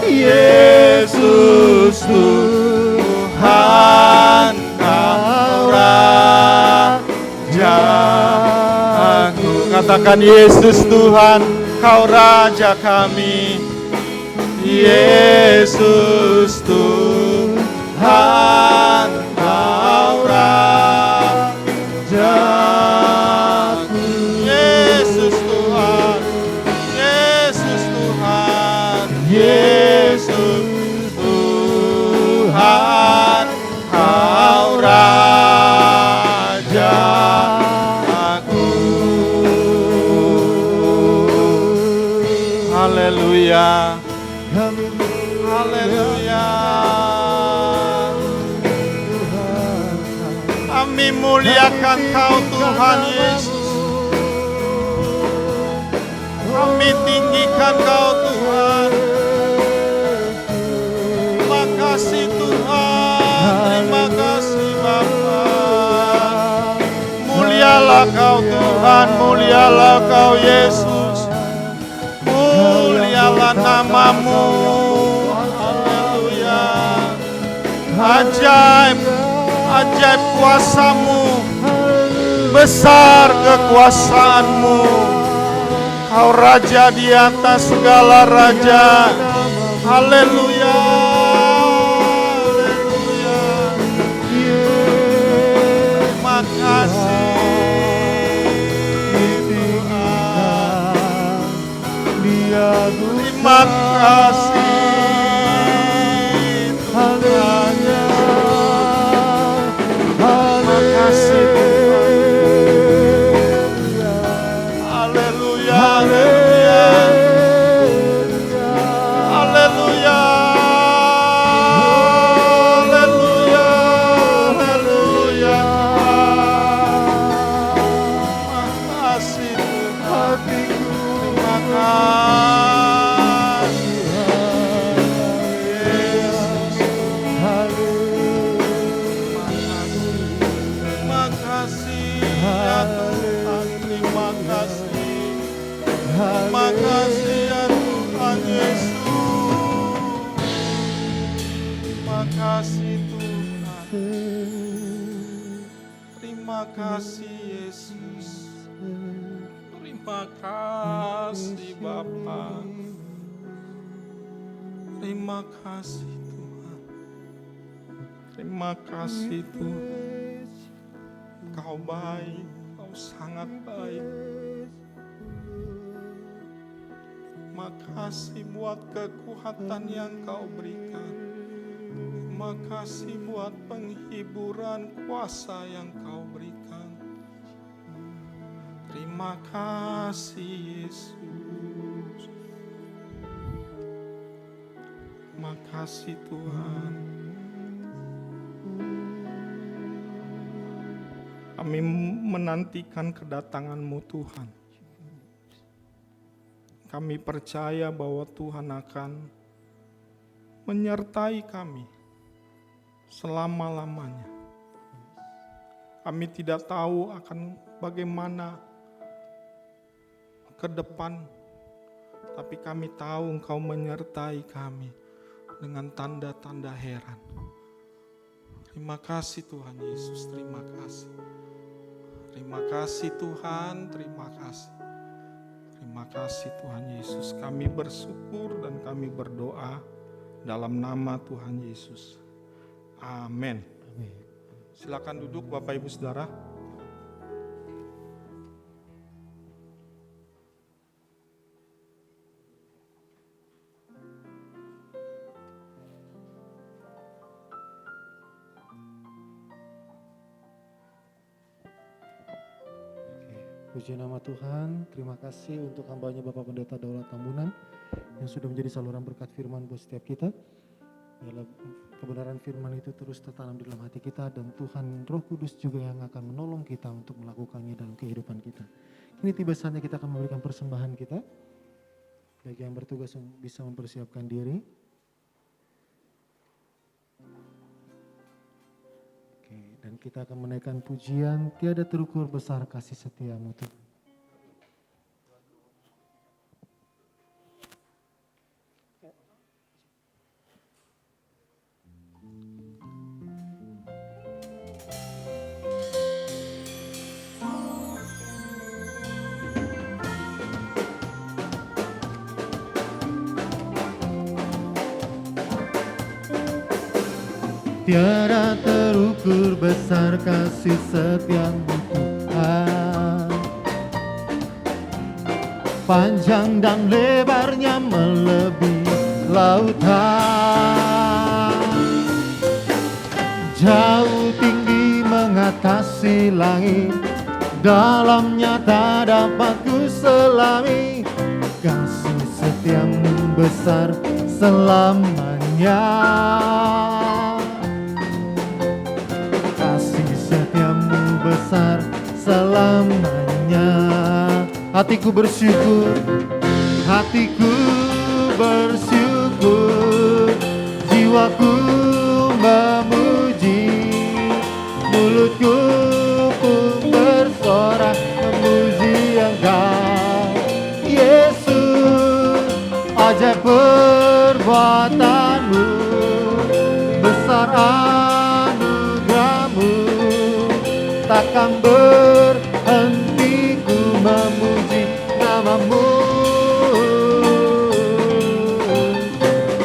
Yesus Tuhan, Kau Raja. Katakan Yesus Tuhan, Kau Raja kami. Yesus Tuhan, Kau Rajaku. Yesus Tuhan, Yesus Tuhan, Yesus Tuhan, Kau Raja. Haleluya. Haleluya. Kami muliakan Kau Tuhan Yesus. Kami tinggikan Kau Tuhan. Terima kasih Tuhan. Terima kasih Bapa. Mulialah Kau Tuhan. Mulialah Kau Yesus. Mulialah nama-Mu. Haleluya. Ajaib. Ajaib kuasa-Mu. Besar kekuasaan-Mu. Kau Raja di atas segala raja. Haleluya. Haleluya. Terima kasih Tuhan. Terima kasih Tuhan. Terima kasih Tuhan. Haleluya. Haleluya. Haleluya. Haleluya. Terima kasih Tuhan. Terima kasih Yesus. Terima kasih ya Tuhan. Terima kasih. Terima kasih ya Tuhan Yesus. Terima kasih Tuhan. Terima kasih Yesus. Terima kasih Bapa. Terima kasih Tuhan. Terima kasih Tuhan. Kau baik, Kau sangat baik. Terima kasih buat kekuatan yang Kau berikan. Terima kasih buat penghiburan kuasa yang Kau berikan. Terima kasih Yesus. Terima kasih Tuhan. Kami menantikan kedatangan-Mu Tuhan. Kami percaya bahwa Tuhan akan menyertai kami selama-lamanya. Kami tidak tahu akan bagaimana ke depan, tapi kami tahu Engkau menyertai kami dengan tanda-tanda heran. Terima kasih Tuhan Yesus, terima kasih. Terima kasih Tuhan, terima kasih. Terima kasih Tuhan Yesus. Kami bersyukur dan kami berdoa dalam nama Tuhan Yesus. Amin. Silakan duduk Bapak Ibu Saudara. Puji nama Tuhan, terima kasih untuk hamba-Nya Bapak Pendeta Daulat Tambunan yang sudah menjadi saluran berkat firman buat setiap kita. Biarlah kebenaran firman itu terus tertanam di dalam hati kita dan Tuhan Roh Kudus juga yang akan menolong kita untuk melakukannya dalam kehidupan kita. Kini tiba saatnya kita akan memberikan persembahan kita. Bagi yang bertugas bisa mempersiapkan diri. Dan kita akan menaikkan pujian, tiada terukur besar kasih setia-Mu Tuhan. Tiada terukur besar kasih setia-Mu Tuhan. Panjang dan lebarnya melebihi lautan. Jauh tinggi mengatasi langit, dalamnya tak dapat ku selami. Kasih setia-Mu besar selamanya. Kasih setiamu besar selamanya. Hatiku bersyukur, hatiku bersyukur, jiwaku memuji, mulutku pun bersorak memuji Engkau, Yesus. Ajaib perbuatanmu, besar anugerahmu, takkan berhenti ku memuji namamu.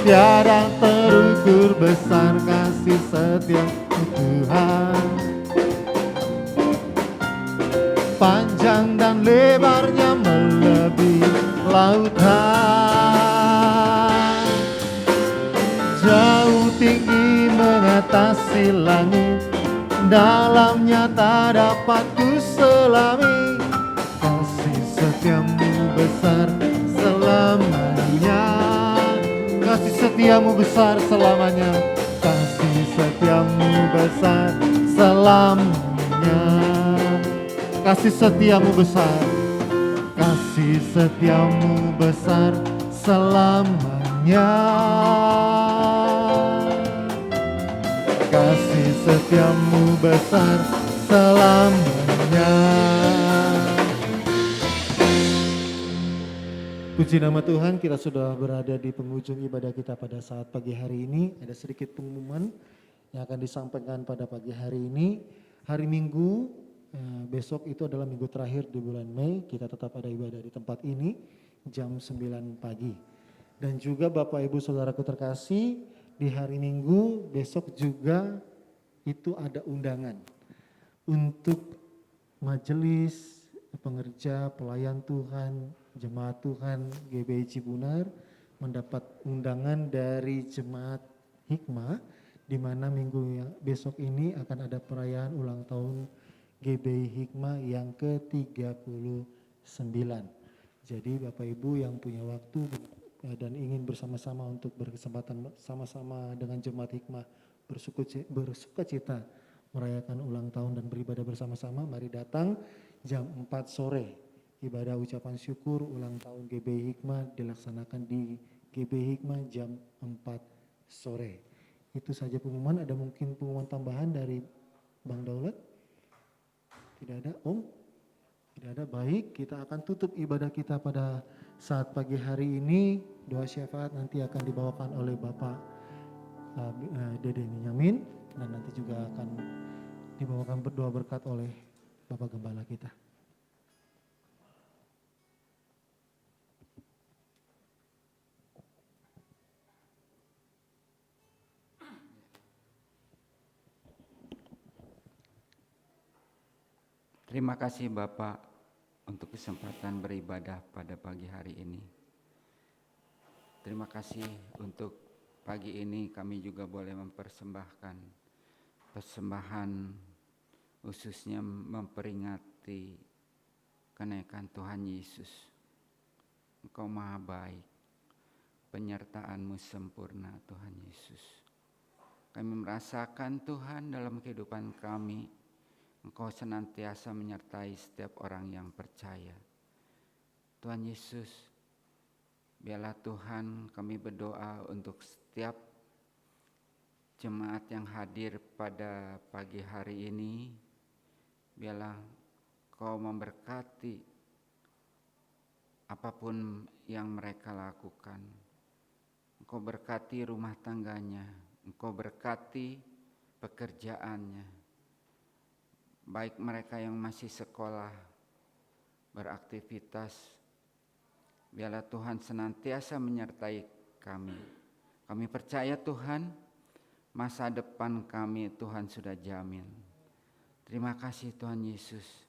Tiada terukur besar kasih setiamu Tuhan, panjang dan lebarnya melebihi lautan, jauh tinggi mengatasi langit, dalamnya tak dapat ku selami. Kasih setiamu besar selamanya, kasih setiamu besar selamanya, kasih setiamu besar selamanya, kasih setiamu besar, kasih setiamu besar selamanya, kasih setiamu besar selamanya. Puji nama Tuhan, kita sudah berada di penghujung ibadah kita pada saat pagi hari ini. Ada sedikit pengumuman yang akan disampaikan pada pagi hari ini. Hari Minggu, besok itu adalah minggu terakhir di bulan Mei. Kita tetap ada ibadah di tempat ini jam 9 pagi. Dan juga Bapak Ibu Saudaraku terkasih, di hari Minggu besok juga itu ada undangan untuk majelis pengerja pelayan Tuhan, jemaat Tuhan GBI Cibunar mendapat undangan dari jemaat Hikmah, di mana minggu yang besok ini akan ada perayaan ulang tahun GBI Hikmah yang ke-39. Jadi Bapak Ibu yang punya waktu dan ingin bersama-sama untuk berkesempatan sama-sama dengan jemaat Hikmah bersukacita merayakan ulang tahun dan beribadah bersama-sama, mari datang jam 4 sore. Ibadah ucapan syukur ulang tahun GBI Hikmah dilaksanakan di GBI Hikmah jam 4 sore. Itu saja pengumuman. Ada mungkin pengumuman tambahan dari Bang Daulat? Tidak ada, Om? Tidak ada. Baik, kita akan tutup ibadah kita pada saat pagi hari ini. Doa syafaat nanti akan dibawakan oleh Bapak Dede Minyamin, dan nanti juga akan dibawakan berdoa berkat oleh Bapak Gembala kita. Terima kasih Bapak untuk kesempatan beribadah pada pagi hari ini. Terima kasih untuk pagi ini kami juga boleh mempersembahkan persembahan khususnya memperingati kenaikan Tuhan Yesus. Engkau Maha Baik, penyertaan-Mu sempurna Tuhan Yesus. Kami merasakan Tuhan dalam kehidupan kami, Engkau senantiasa menyertai setiap orang yang percaya. Tuhan Yesus, biarlah Tuhan kami berdoa untuk setiap jemaat yang hadir pada pagi hari ini. Biarlah Kau memberkati apapun yang mereka lakukan. Engkau berkati rumah tangganya, Engkau berkati pekerjaannya. Baik mereka yang masih sekolah, beraktivitas, biarlah Tuhan senantiasa menyertai kami. Kami percaya Tuhan, masa depan kami Tuhan sudah jamin. Terima kasih Tuhan Yesus.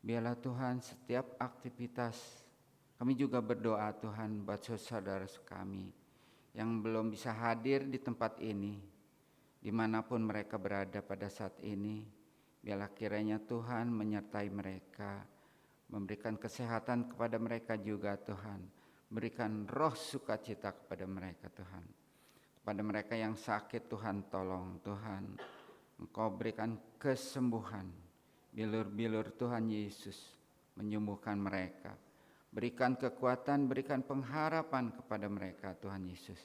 Biarlah Tuhan setiap aktivitas, kami juga berdoa Tuhan buat saudara kami yang belum bisa hadir di tempat ini, dimanapun mereka berada pada saat ini. Biarlah kiranya Tuhan menyertai mereka, memberikan kesehatan kepada mereka juga Tuhan, Berikan roh sukacita kepada mereka Tuhan. Kepada mereka yang sakit Tuhan tolong Tuhan. Engkau berikan kesembuhan. Bilur-bilur Tuhan Yesus menyembuhkan mereka. Berikan kekuatan, berikan pengharapan kepada mereka Tuhan Yesus.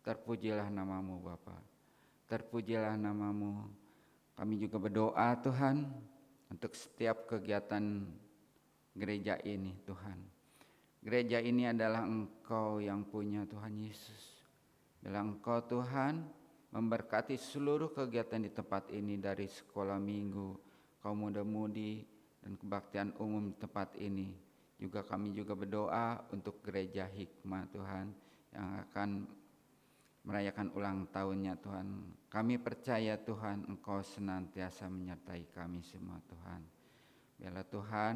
Terpujilah namamu Bapa. Terpujilah namamu. Kami juga berdoa Tuhan untuk setiap kegiatan gereja ini Tuhan. Gereja ini adalah Engkau yang punya Tuhan Yesus. Bila Engkau Tuhan memberkati seluruh kegiatan di tempat ini dari sekolah minggu, kaum muda-mudi dan kebaktian umum di tempat ini. Juga kami juga berdoa untuk gereja Hikmah Tuhan yang akan merayakan ulang tahunnya Tuhan. Kami percaya Tuhan Engkau senantiasa menyertai kami semua Tuhan. Biarlah Tuhan,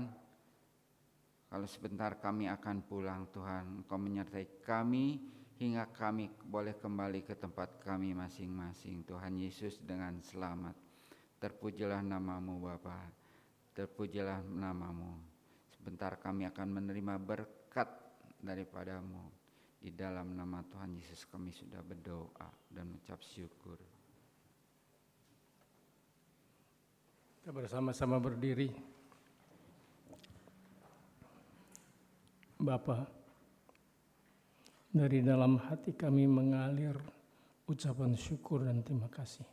kalau sebentar kami akan pulang Tuhan, Engkau menyertai kami hingga kami boleh kembali ke tempat kami masing-masing Tuhan Yesus dengan selamat. Terpujilah namamu Bapa, terpujilah namamu. Sebentar kami akan menerima berkat daripadamu. Di dalam nama Tuhan Yesus kami sudah berdoa dan mengucap syukur. Kita bersama-sama berdiri. Bapa, dari dalam hati kami mengalir ucapan syukur dan terima kasih.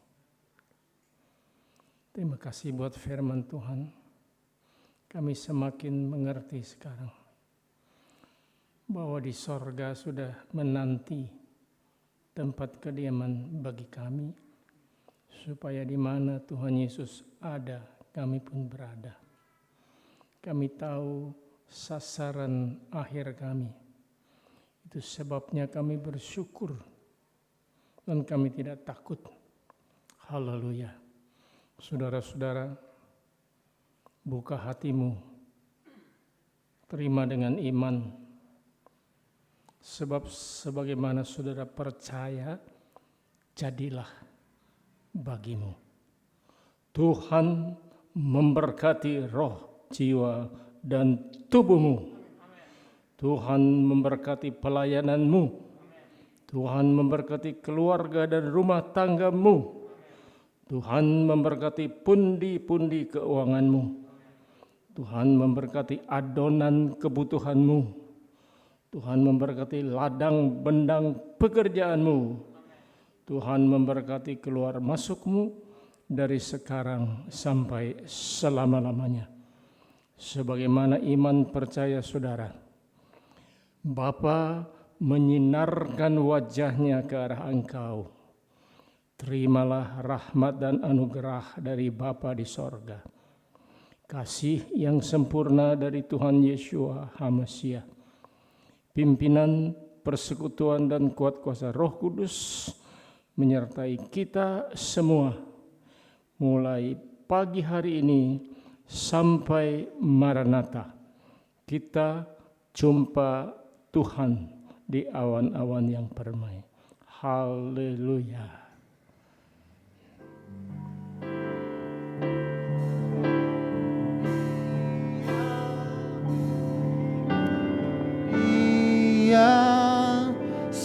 Terima kasih buat firman Tuhan. Kami semakin mengerti sekarang bahwa di sorga sudah menanti tempat kediaman bagi kami, supaya di mana Tuhan Yesus ada, kami pun berada. Kami tahu sasaran akhir kami. Itu sebabnya kami bersyukur dan kami tidak takut. Haleluya. Saudara-saudara, buka hatimu, terima dengan iman. Sebab sebagaimana saudara percaya, jadilah bagimu. Tuhan memberkati roh, jiwa, dan tubuhmu. Tuhan memberkati pelayananmu. Tuhan memberkati keluarga dan rumah tanggamu. Tuhan memberkati pundi-pundi keuanganmu. Tuhan memberkati adonan kebutuhanmu. Tuhan memberkati ladang bendang pekerjaanmu. Tuhan memberkati keluar masukmu dari sekarang sampai selama-lamanya. Sebagaimana iman percaya saudara, Bapa menyinarkan wajahnya ke arah engkau. Terimalah rahmat dan anugerah dari Bapa di sorga. Kasih yang sempurna dari Tuhan Yeshua HaMasiah. Pimpinan, persekutuan dan kuat kuasa Roh Kudus menyertai kita semua mulai pagi hari ini sampai Maranatha. Kita jumpa Tuhan di awan-awan yang permai. Haleluya.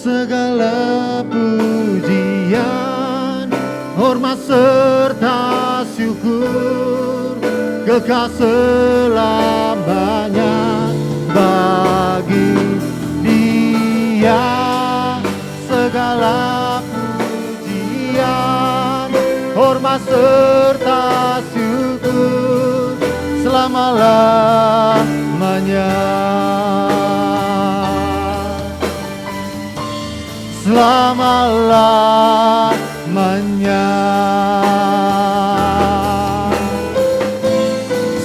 Segala pujian, hormat serta syukur kekal selamanya bagi Dia. Segala pujian, hormat serta syukur selama-lamanya. Selama-lamanya,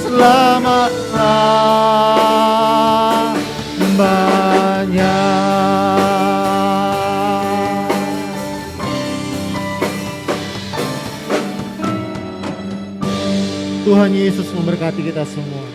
selama-lamanya. Tuhan Yesus memberkati kita semua.